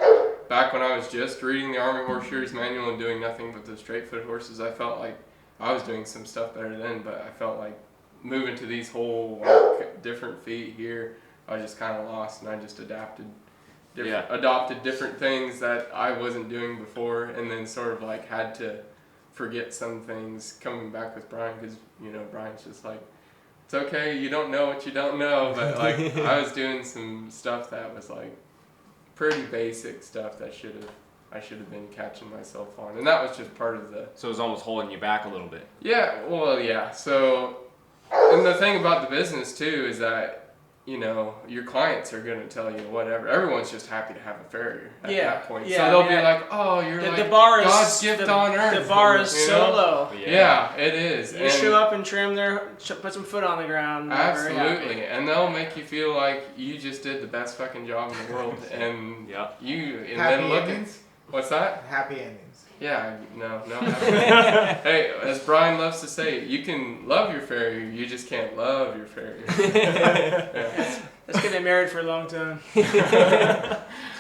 back when I was just reading the Army Horse Shearers Manual and doing nothing but the straight foot horses. I felt like I was doing some stuff better then, but I felt like moving to these whole like, different feet here, I was just kind of lost, and I just adopted different things that I wasn't doing before, and then sort of like had to forget some things coming back with Brian, because you know Brian's just like, it's okay, you don't know what you don't know, but like I was doing some stuff that was like pretty basic stuff that I should have been catching myself on, and that was just part of the. So it was almost holding you back a little bit. Yeah, well, yeah. So, and the thing about the business too is that, you know, your clients are going to tell you whatever. Everyone's just happy to have a farrier at that point. Yeah, so they'll I mean, be like, oh, you're like the bar is God's gift on earth. The bar is you so know? low. Yeah, it is. You show up and trim put some foot on the ground. they're very happy. Absolutely. And they'll make you feel like you just did the best fucking job in the world. And Yeah. and Happy then look endings? what's that? Happy endings. Yeah, no. Hey, as Brian loves to say, you can love your farrier, you just can't love your farrier. Yeah. Let's get married for a long time.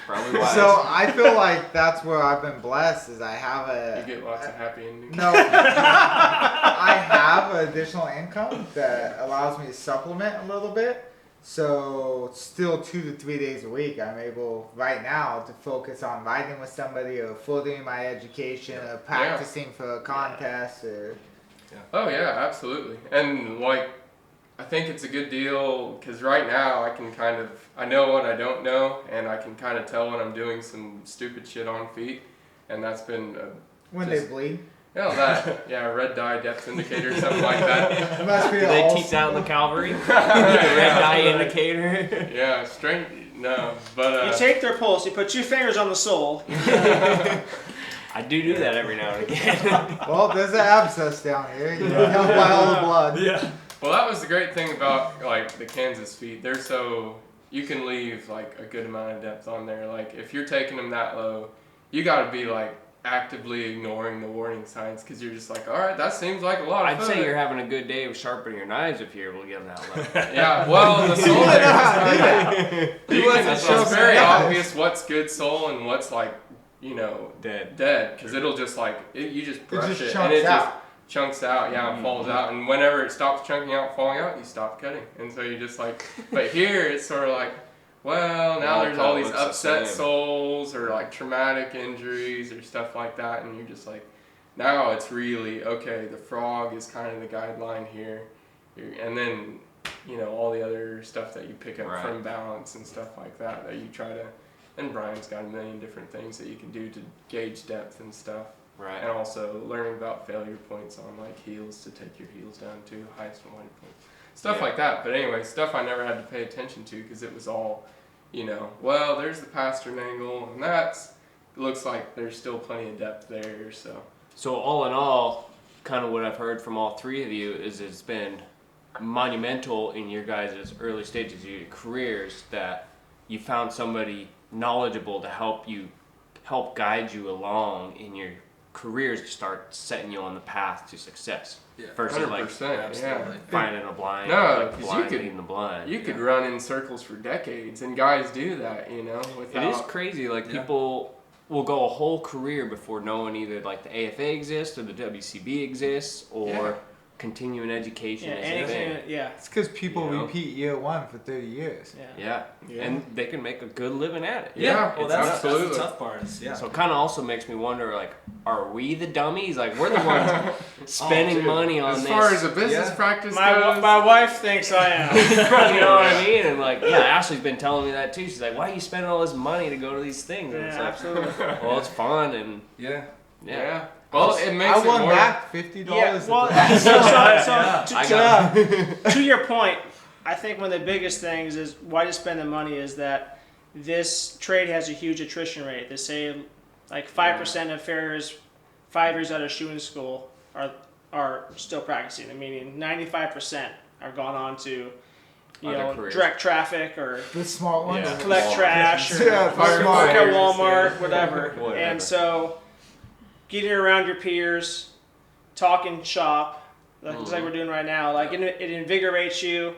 Probably wise. So I feel like that's where I've been blessed, is I have You get lots of happy endings. No, I have additional income that allows me to supplement a little bit. So still 2 to 3 days a week, I'm able right now to focus on riding with somebody or furthering my education or practicing for a contest or. Oh yeah, absolutely. And like, I think it's a good deal because right now I know what I don't know, and I can kind of tell when I'm doing some stupid shit on feet, and that's been When just- they bleed. Red dye depth indicator, something like that. It must be Do they all- teach that in the cavalry? The red dye indicator. Yeah, strength. No, but You take their pulse, you put 2 fingers on the sole. I do that every now and again. Well, there's an abscess down here. You can tell by all the blood. Yeah. well, that was the great thing about like the Kansas feet. They're so you can leave like a good amount of depth on there. Like if you're taking them that low, you got to be like actively ignoring the warning signs because you're just like, all right, that seems like a lot of I'd foot. say you're having a good day of sharpening your knives if you're able to get them that low. Yeah, well, the sole there wasn't it's sure very for us. obvious what's good sole and what's like, you know, Dead. because it'll just like you just brush just it chunks and it out. just chunks out, and falls out, and whenever it stops chunking out, falling out, you stop cutting, and so you just like. But here it's sort of like, well, now All there's all cut these looks the upset same. soles or like traumatic injuries or stuff like that, and you're just like, now it's really okay. The frog is kind of the guideline here, and then you know all the other stuff that you pick up Right. from balance and stuff like that you try to. And Brian's got a million different things that you can do to gauge depth and stuff. Right. And also learning about failure points on like heels to take your heels down to highest and wide points. Stuff Yeah. like that. But anyway, stuff I never had to pay attention to because it was all, you know, well, there's the pastern angle and it looks like there's still plenty of depth there. So So all in all, kind of what I've heard from all three of you is it's been monumental in your guys' early stages of your careers that you found somebody knowledgeable to help guide you along in your careers to start setting you on the path to success. Yeah, versus 100%, yeah. finding a blind, No, like 'cause blind leading the blind. You could run in circles for decades, and guys do that, you know. It is crazy. Like people will go a whole career before knowing either like the AFA exists or the WCB exists or continuing education is a thing. Yeah. It's because people repeat year one for 30 years. Yeah. And they can make a good living at it. Yeah, well, that's absolutely. the tough part. Is, So it kind of also makes me wonder, like, are we the dummies? Like, we're the ones spending money on as this. far as a business practice My goes. wife thinks I am. You know what I mean? And like, Ashley's been telling me that too. She's like, "Why are you spending all this money to go to these things?" And it's like, absolutely. well, it's fun and Yeah. Well, it makes I it won more. back $50. Yeah, well, to your point, I think one of the biggest things is why to spend the money is that this trade has a huge attrition rate. They say like 5% of farriers 5 years out of shoeing school are still practicing. Meaning 95% are gone on to direct traffic or The smart ones. collect trash or Yeah, work smart. at Walmart, whatever. Whatever. And so getting around your peers, talking shop, just like we're doing right now, like it invigorates you.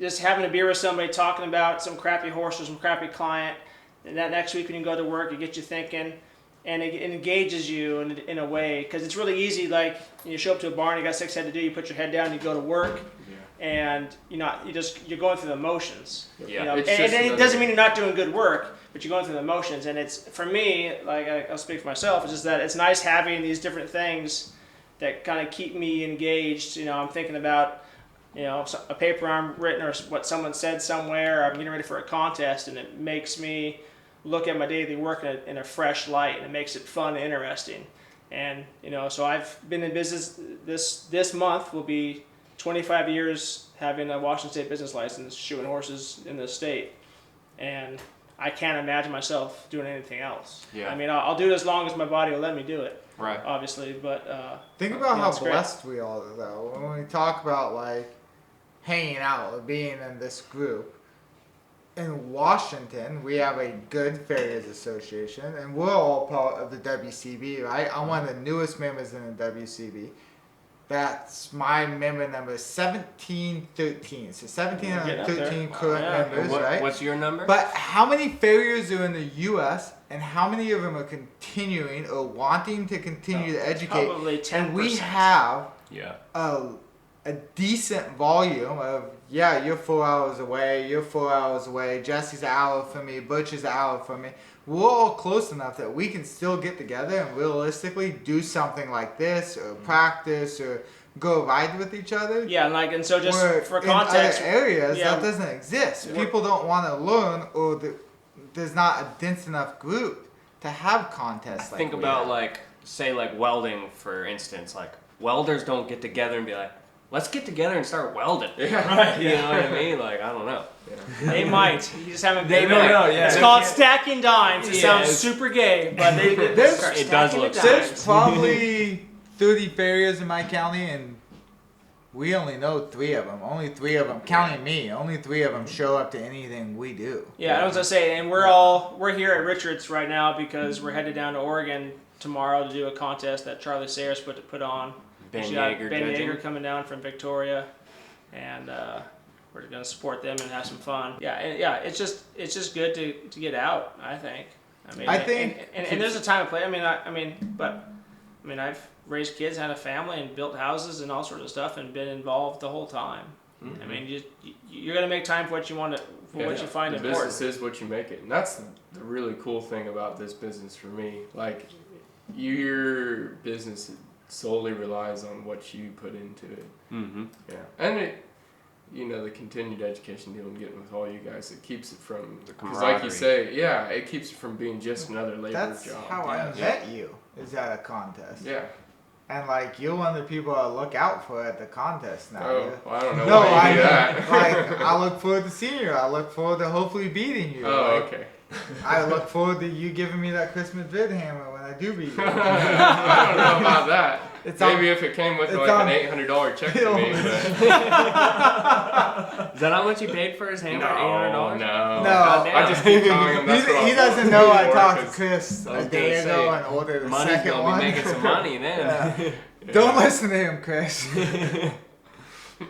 Just having a beer with somebody, talking about some crappy horse or some crappy client, and that next week when you go to work, it gets you thinking, and it engages you in a way, because it's really easy. Like you show up to a barn, you got 6 head to do, you put your head down, you go to work, and you're going through the motions. Yeah. You know? It's And just it doesn't mean you're not doing good work, but you're going through the motions. And it's, for me, like I'll speak for myself, it's just that it's nice having these different things that kind of keep me engaged. You know, I'm thinking about, a paper I'm written or what someone said somewhere. I'm getting ready for a contest, and it makes me look at my daily work in a fresh light, and it makes it fun and interesting. And, so I've been in business, this month will be 25 years having a Washington State business license, shoeing horses in the state. And I can't imagine myself doing anything else. Yeah. I mean, I'll do it as long as my body will let me do it. Right. Obviously, but Think about how it's great. blessed we are, though. When we talk about, like, hanging out or being in this group, in Washington, we have a good Farriers Association, and we're all part of the WCB, right? I'm one of the newest members in the WCB. That's my member number 1713. So 1713 current members, right? What's your number? But how many farriers are in the U.S. and how many of them are continuing or wanting to continue to educate? Probably 10%. And we have yeah. a decent volume of, you're 4 hours away, you're 4 hours away, Jesse's an hour from me, Butch is an hour from me. We're all close enough that we can still get together and realistically do something like this or practice or go ride with each other. Yeah, and so just Where for context, in other areas yeah. that doesn't exist. People don't want to learn, or there's not a dense enough group to have contests. Think about say welding, for instance. Like welders don't get together and be like, let's get together and start welding. Yeah. Right. You know what I mean? Like, I don't know. They might. You just haven't been. They don't know, yeah. It's called stacking dimes. It Yeah, sounds it's- super gay, but It does look There's probably 30 farriers in my county, and we only know 3 of them. Only 3 of them, counting me, only 3 of them show up to anything we do. Yeah, I was gonna say, and we're here at Richards right now because we're headed down to Oregon tomorrow to do a contest that Charlie Sayers put on. Ben We got Yeager Ben judging. Yeager coming down from Victoria, and we're gonna support them and have some fun. It's just good to get out. I think. I think- and there's a time and place. I've raised kids, had a family, and built houses and all sorts of stuff, and been involved the whole time. Mm-hmm. I mean, you're gonna make time for what you want to, what you find the important. business is what you make it, and that's the really cool thing about this business for me. Like, your business solely relies on what you put into it. Mm-hmm. Yeah, and it, the continued education deal I'm getting with all you guys, it keeps it from, because like you say, it keeps it from being just another labor That's job. how I met you, is at a contest. Yeah. And you're one of the people I look out for at the contest now. Oh, well, I don't know No, why you do that. I look forward to seeing you. I look forward to hopefully beating you. Oh, okay. I look forward to you giving me that Christmas vid hammer when I do beat you. I don't know about that. Maybe if it came with like an $800 check to me. But... Is that how much he paid for his hammer? $800? No. Goddamn. I just keep telling him that's He doesn't know I talked to Chris I was a day gonna ago say, and ordered the Money's second gonna one. be making some money then. Yeah. Don't listen to him, Chris.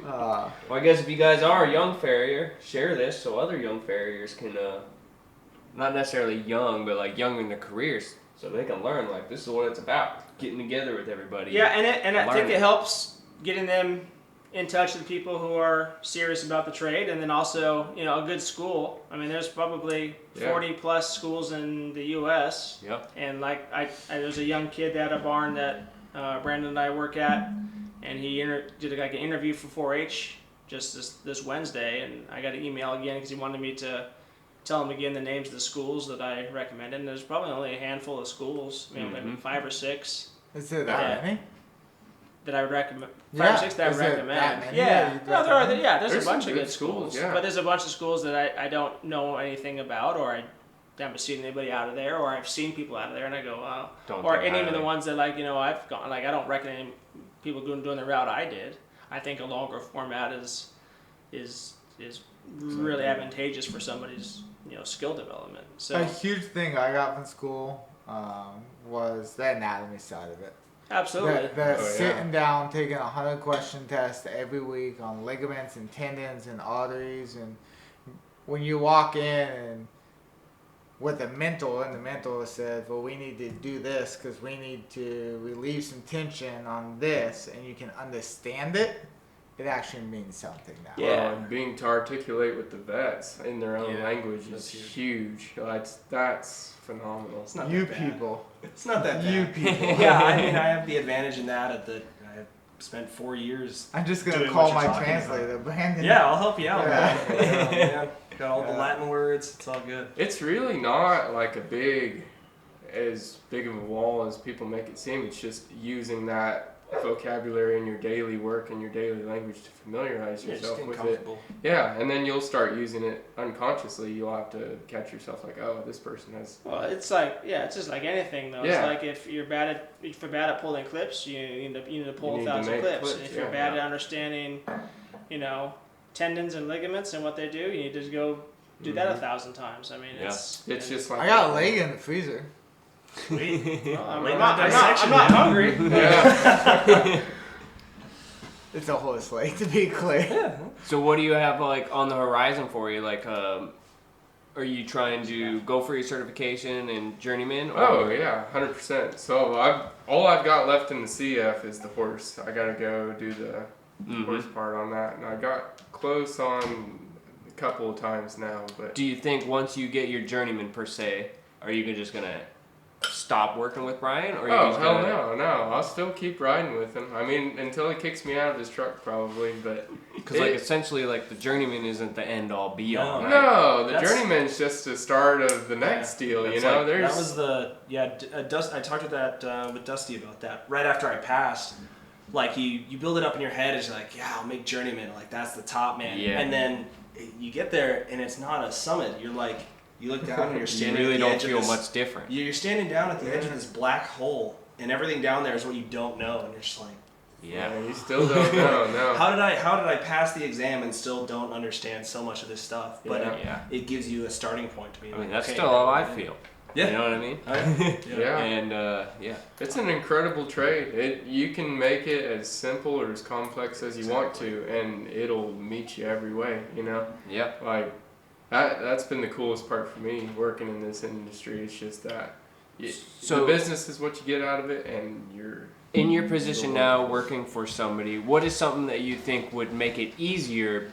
Well, I guess if you guys are a young farrier, share this so other young farriers can, not necessarily young, but like young in their careers, so they can learn. Like this is what it's about: getting together with everybody. Yeah, and I think learning. it helps getting them in touch with people who are serious about the trade, and then also a good school. I mean, there's probably 40 plus schools in the U.S. Yep. And like there's a young kid at a barn that Brandon and I work at, and he did like an interview for 4-H just this Wednesday, and I got an email again because he wanted me to tell him again the names of the schools that I recommended. And there's probably only a handful of schools, maybe 5 or 6. Is it that many? That I would recommend. 5 or 6 that I would recommend. Yeah. There's a bunch of good schools. Yeah. But there's a bunch of schools that I don't know anything about, or I haven't seen anybody out of there, or I've seen people out of there, and I go, wow. Or any of the ones that I've gone, I don't recommend people doing the route I did. I think a longer format is really advantageous for somebody's skill development. So A huge thing I got from school was the anatomy side of it. absolutely. Sitting down, taking a 100-question test every week on ligaments and tendons and arteries, and when you walk in and with the mentor said, well, we need to do this because we need to relieve some tension on this, and you can understand it, it actually means something now. Yeah. Well, and being to articulate with the vets in their own language is huge. That's phenomenal. It's not You that bad. people. It's not that bad. You people. Yeah, I mean, I have the advantage in that I have spent 4 years. I'm just going to doing call what my you're talking translator, Brandon. Yeah, I'll help you out. Yeah. Man. Got all the Latin words. It's all good. It's really not like as big of a wall as people make it seem. It's just using that vocabulary in your daily work and your daily language to familiarize yourself with it. Yeah, and then you'll start using it unconsciously. You'll have to catch yourself like, oh, this person has. Well, it's just like anything though. Yeah. It's like if you're bad at pulling clips, you need to pull You need to 1,000 make clips. clips, If you're bad at understanding, tendons and ligaments and what they do, you need to go do that 1,000 times. I mean, It's just like I got a leg in the freezer. Sweet. I'm Late not night dissection, man. hungry. Yeah. It's a horse leg, to be clear. So what do you have like on the horizon for you? Like, are you trying to go for your certification and journeyman? Or? Oh yeah, 100%. So all I've got left in the CF is the horse. I gotta go do the horse part on that, and I got close on a couple of times now. But Do you think once you get your journeyman per se, are you just gonna stop working with Brian? Or are you just hell gonna... no, I'll still keep riding with him. I mean, until he kicks me out of his truck, probably. But Because like essentially, like the journeyman isn't the end all be all. Right? no, the That's- journeyman's just the start of the next deal. That's That was the Dust. I talked with Dusty about that right after I passed. Like you build it up in your head as you're like, yeah, I'll make journeyman. Like that's the top man. Yeah. And then you get there and it's not a summit. You're like, you look down and you're You standing. really at the don't edge of feel this, much different. You're standing down at the edge of this black hole, and everything down there is what you don't know, and you're just like, Yeah. you still don't know. No. how did I pass the exam and still don't understand so much of this stuff? But Yeah. it gives you a starting point to be. I like, mean, that's okay, still how I feel. Yeah. You know what I mean? Oh, yeah. Yeah. And It's an incredible trade. You can make it as simple or as complex as you want to, and it'll meet you every way, yeah. Like, that's been the coolest part for me, working in this industry. It's just that So- the business is what you get out of it, and you're... In your position now, working for somebody, what is something that you think would make it easier,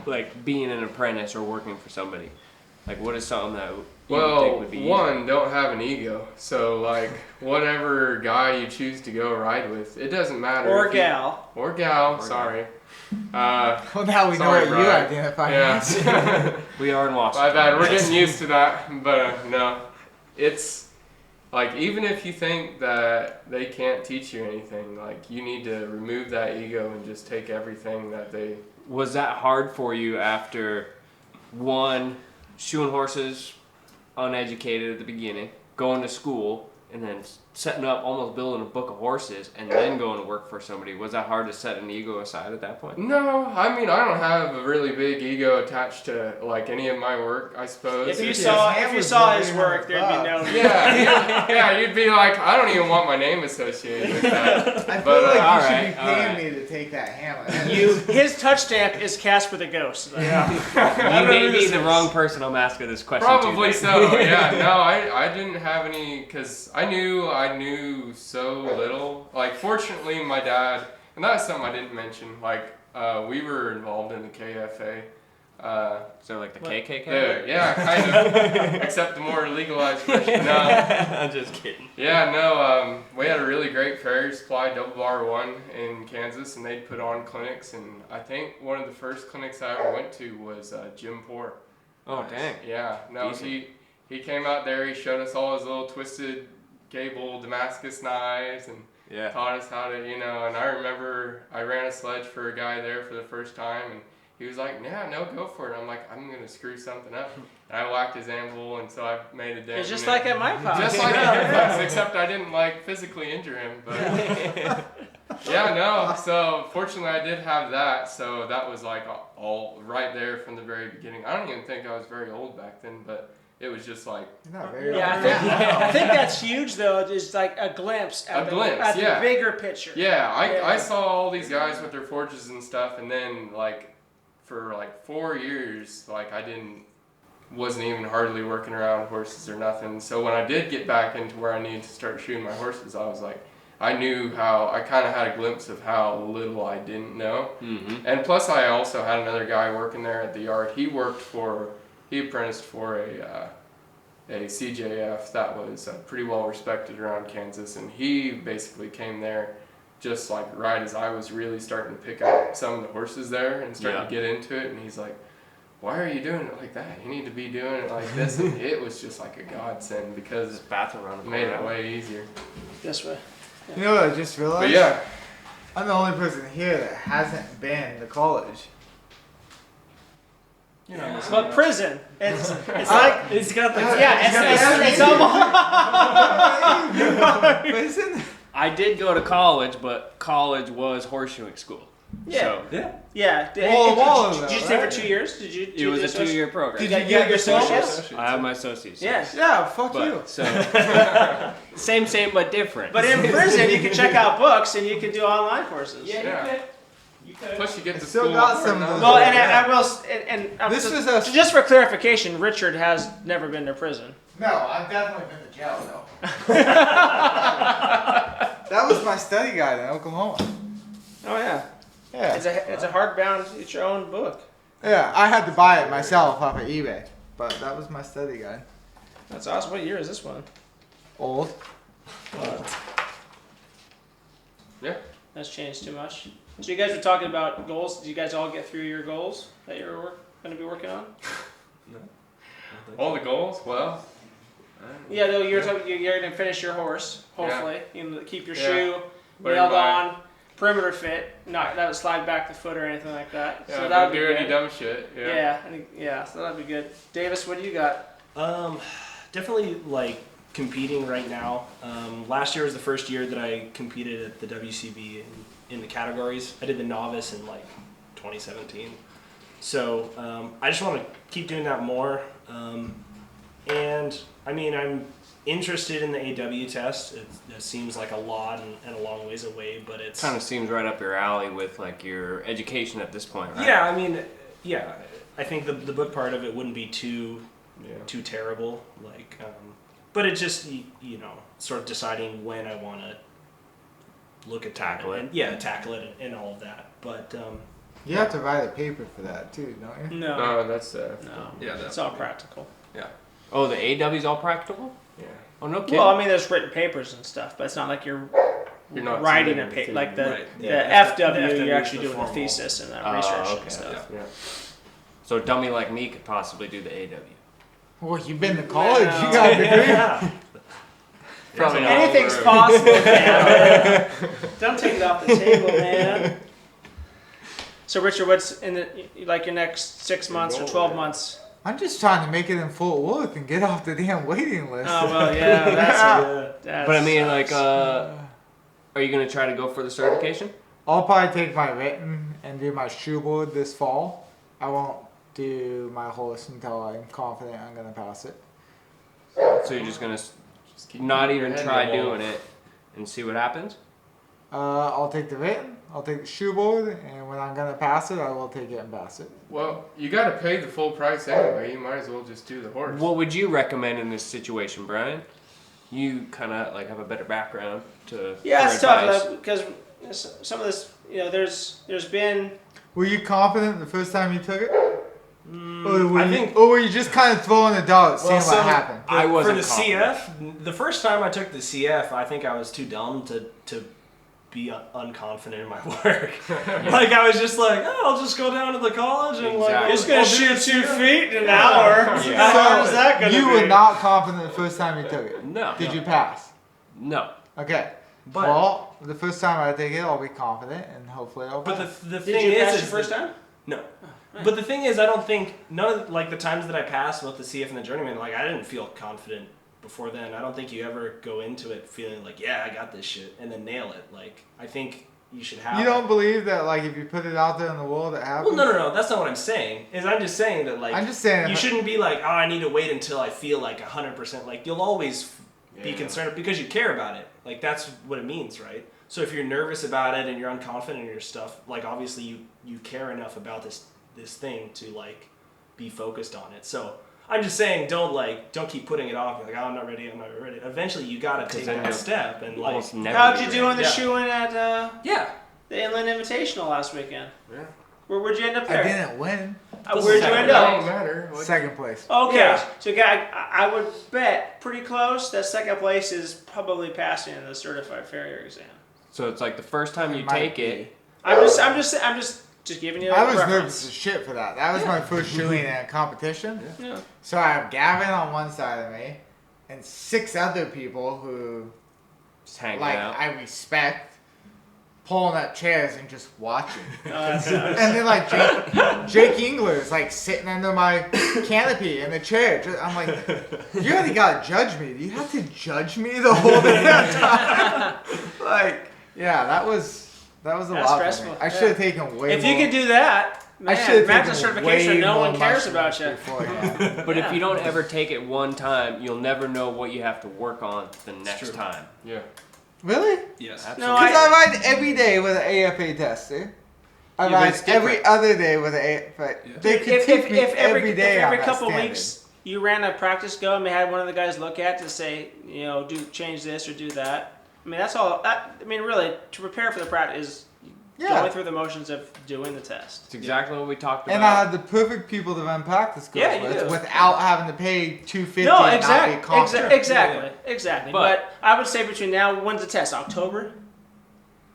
like being an apprentice or working for somebody? Like, what is something that you would think would be easier? One, don't have an ego. So, like, whatever guy you choose to go ride with, it doesn't matter. Or if gal. Or gal, Or sorry. Well, now we know Sorry, what you Brian. identify Yeah. as. We are in Washington. My bad. We're getting used to that. But, no. It's, like, even if you think that they can't teach you anything, like, you need to remove that ego and just take everything that they... Was that hard for you after, one, shoeing horses uneducated at the beginning, going to school, and then setting up, almost building a book of horses, and then going to work for somebody? Was that hard to set an ego aside at that point? No, I mean, I don't have a really big ego attached to like any of my work, I suppose. If you saw his work, there'd be no. Yeah, you'd be like, I don't even want my name associated with that. I feel like you should be all paying right. me to take that hammer. His touch stamp is Casper the Ghost. You may be the wrong person I'm asking this question Probably to. so. Yeah. No, I didn't have any because I knew so little. Like, fortunately, my dad, and that's something I didn't mention. Like, we were involved in the KFA. So like the KKK? Yeah, kind of. Except the more legalized version. No. I'm just kidding. Yeah, no. We had a really great Farrier Supply Double Bar 1 in Kansas, and they'd put on clinics. And I think one of the first clinics I ever went to was Jim Poor. Oh, dang. Yeah. No, Decent. he came out there. He showed us all his little twisted gable Damascus knives and taught us how to, And I remember I ran a sledge for a guy there for the first time, and he was like, "Yeah, no, go for it." I'm like, "I'm gonna screw something up," and I whacked his anvil, and so I made a dent. It's just like at my house. Just like at your house, except I didn't like physically injure him. But yeah, no. So fortunately, I did have that. So that was like all right there from the very beginning. I don't even think I was very old back then, but it was just like Not very I think that's huge though. It's like a glimpse at the bigger picture. Yeah, I saw all these guys with their forges and stuff, and then like for like 4 years, like wasn't even hardly working around horses or nothing. So when I did get back into where I needed to start shooting my horses, I was like, I kind of had a glimpse of how little I didn't know. Mm-hmm. And plus I also had another guy working there at the yard. He apprenticed for a CJF that was pretty well respected around Kansas, and he basically came there just like right as I was really starting to pick up some of the horses there and starting to get into it, and he's like, "Why are you doing it like that? You need to be doing it like this." And it was just like a godsend because it made it way easier. This way. You know what I just realized? But yeah, I'm the only person here that hasn't been to college. But prison, it's like It's got the it's almost Prison? I did go to college, but college was horseshoeing school. So yeah. All of Did them, you stay for right? 2 years? Did you? it was a 2-year program. Did You you got get your diplomas? associates? I have my associates. Yes. Yeah, fuck you. But, so, same, but different. But in prison, you can check out books and you can do online courses. yeah. Plus you get to Still school. got some of those. Well, and I will. This was just for clarification, Richard has never been to prison. No, I've definitely been to jail though. That was my study guide in Oklahoma. Oh yeah. Yeah. It's a hardbound. It's your own book. Yeah, I had to buy it myself off of eBay, but that was my study guide. That's awesome. What year is this one? Old. Yeah. That's changed too much. So you guys were talking about goals. Did you guys all get through your goals that you were going to be working on? All the goals? Well. Yeah, though you're going to finish your horse. Hopefully, you can keep your shoe Where nailed am I? on, perimeter fit, not that would slide back the foot or anything like that. Yeah, So that don't would be do good. any dumb shit. Yeah. So that'd be good. Davis, what do you got? Definitely like competing right now. Last year was the first year that I competed at the WCB in the categories. I did the novice in like 2017. So I just want to keep doing that more. And I mean, I'm interested in the AW test. It seems like a lot and a long ways away, but it's kind of seems right up your alley with like your education at this point, right? Yeah, I mean, yeah. I think the book part of it wouldn't be too terrible. Like, but it just sort of deciding when I want to look at Tackle it. Tackle it and all of that. But You have to write a paper for that too, don't you? No. No, that's No. Yeah, It's all practical. Oh, the AW's all practical? yeah. Oh, no kidding. Well, I mean, there's written papers and stuff, but it's not like you're not writing a submitting paper. to- Like the Right. the Yeah, FW, the FW you're is actually the doing the formal. thesis and Oh, research okay. and stuff. Yeah. So a dummy like me could possibly do the AW. Well, you've been to college. No. You got a degree. yeah. Probably not Anything's over- possible, man. Don't take it off the table, man. So, Richard, what's in your next 6 months or 12 months? I'm just trying to make it in Fort Worth and get off the damn waiting list. Oh well, yeah, that's But I mean, like, are you gonna try to go for the certification? I'll probably take my written and do my shoe board this fall. I won't do my horse until I'm confident I'm gonna pass it. So you're just gonna not even try doing it and see what happens? I'll take the written, I'll take the shoe board, and when I'm gonna pass it, I will take it and pass it. Well, you got to pay the full price anyway. You might as well just do the horse. What would you recommend in this situation, Brian? You kind of like have a better background to. Yeah, for it's advice. tough because some of this, there's been. Were you confident the first time you took it? I Or were you just kind of throwing a dart, seeing so what happened? I wasn't for the CF. The first time I took the CF, I think I was too dumb to be unconfident in my work. Like I was just like, oh, I'll just go down to the college and Exactly. Just gonna shoot 2 feet in an hour. Yeah. How hard is that gonna You be? were not confident the first time you took it. No. Did you pass? No. Okay. But Well, the first time I take it, I'll be confident, and hopefully I'll pass. but the Did thing you pass is your first time? No. But the thing is, I don't think none of like the times that I passed both the CF and the journeyman, like I didn't feel confident before then. I don't think you ever go into it feeling like, yeah, I got this shit, and then nail it. Like I think you should have. You don't believe that, like, if you put it out there in the world, it happens? Well, no. That's not what I'm saying. I'm just saying that like I'm just saying. you shouldn't be like, oh, I need to wait until I feel like 100%. Like you'll always be Yeah. concerned because you care about it. Like that's what it means, right? So if you're nervous about it and you're unconfident in your stuff, like obviously you care enough about this thing to like be focused on it. So I'm just saying, don't keep putting it off. You're like, oh, I'm not ready. Eventually, you gotta take then that you'll step and like, Almost never. How'd be you do ready. on the Yeah. shoeing at yeah. the Inland Invitational last weekend? Yeah. Where'd you end up I there? didn't win. Where'd you end It up? don't matter. What- Second place. Okay, Yeah. so guy, I would bet pretty close that second place is probably passing in the certified farrier exam. So it's like the first time you It might take be. it. I'm just giving you a I was reference. nervous as shit for that. That was my first shoeing in a competition. Yeah. So I have Gavin on one side of me, and 6 other people who, Just hanging like, out. I respect, pulling up chairs and just watching. That's And then like Jake Engler is like sitting under my canopy in the chair. I'm like, you already gotta judge me. Do you have to judge me the whole damn time? Like, yeah, that was a That's lot for stressful, me. I should have taken way if more. you could do that, I man, should have imagine taken certification way and no more one cares mushrooms about you. beforehand. But Yeah. if you don't ever take it one time, you'll never know what you have to work on the next true. time. Yeah. Really? Yes. No, Because I ride every day with an AFA tester. I Yeah, but ride it's different. every other day with an AFA. They If, critique me if every day if every on that couple standard. weeks you ran a practice go and they had one of the guys look at to say, change this or do that. I mean, that's all. I mean, really, to prepare for the practice is going through the motions of doing the test. It's exactly what we talked about. And I had the perfect people to run practice goes Yeah, you with do. without having to pay $250 No, and not be confident. exactly. But- But I would say between now, when's the test? October?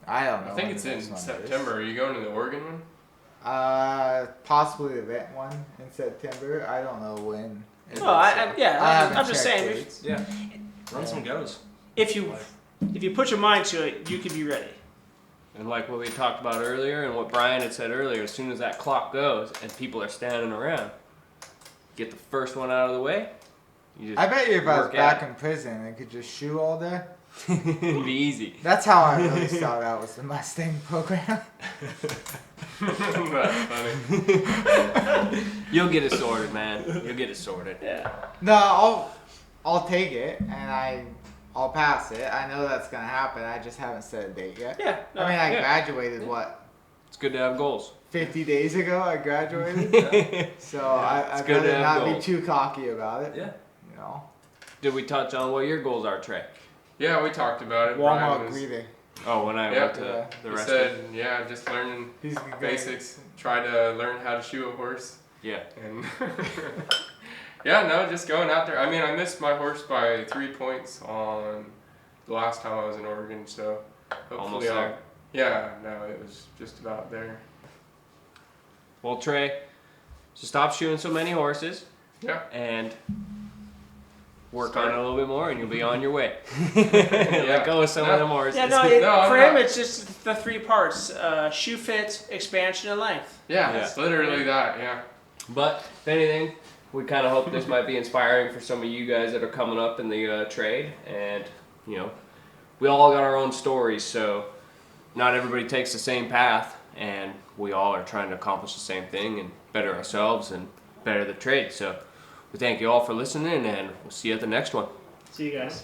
I don't know. I think when it's the in next one is. September. Are you going to the Oregon one? Possibly the vet one in September. I don't know when. it Well, is, I'm haven't just checked saying, dates. Yeah. Run some goes. if you put your mind to it, you could be ready. And like what we talked about earlier and what Brian had said earlier, as soon as that clock goes and people are standing around, get the first one out of the way. You just I bet you if I was work back at in prison and could just shoe all day. It'd be easy. That's how I really started out with the Mustang program. That's funny. You'll get it sorted, man. You'll get it sorted. Yeah. No, I'll take it and I'll pass it. I know that's gonna happen. I just haven't set a date yet. Yeah. No, I mean, I yeah. graduated what? It's good to have goals. 50 days ago I graduated. So I good to better have not be goals. too cocky about it. Yeah. You know. Did we touch on what your goals are, Trey? Yeah, we talked about it. Brian Walmart was- greeting. Oh, when I Yeah. went to the He rest said, yeah, just learning He's good. basics. Try to learn how to shoe a horse. Yeah. And yeah, no, just going out there. I mean, I missed my horse by 3 points on the last time I was in Oregon, so hopefully Almost there. Yeah, no, it was just about there. Well, Trey, so stop shooting so many horses Yeah. and work on it a little bit more, and you'll be on your way. Yeah. Let go of some of No. them horses. Yeah, No, I'm for him, not. it's just the 3 parts: shoe fit, expansion, and length. Yeah, Yeah. it's literally that, yeah. But if anything, we kind of hope this might be inspiring for some of you guys that are coming up in the trade. And, you know, we all got our own stories, so not everybody takes the same path, and we all are trying to accomplish the same thing and better ourselves and better the trade. So we thank you all for listening, and we'll see you at the next one. See you guys.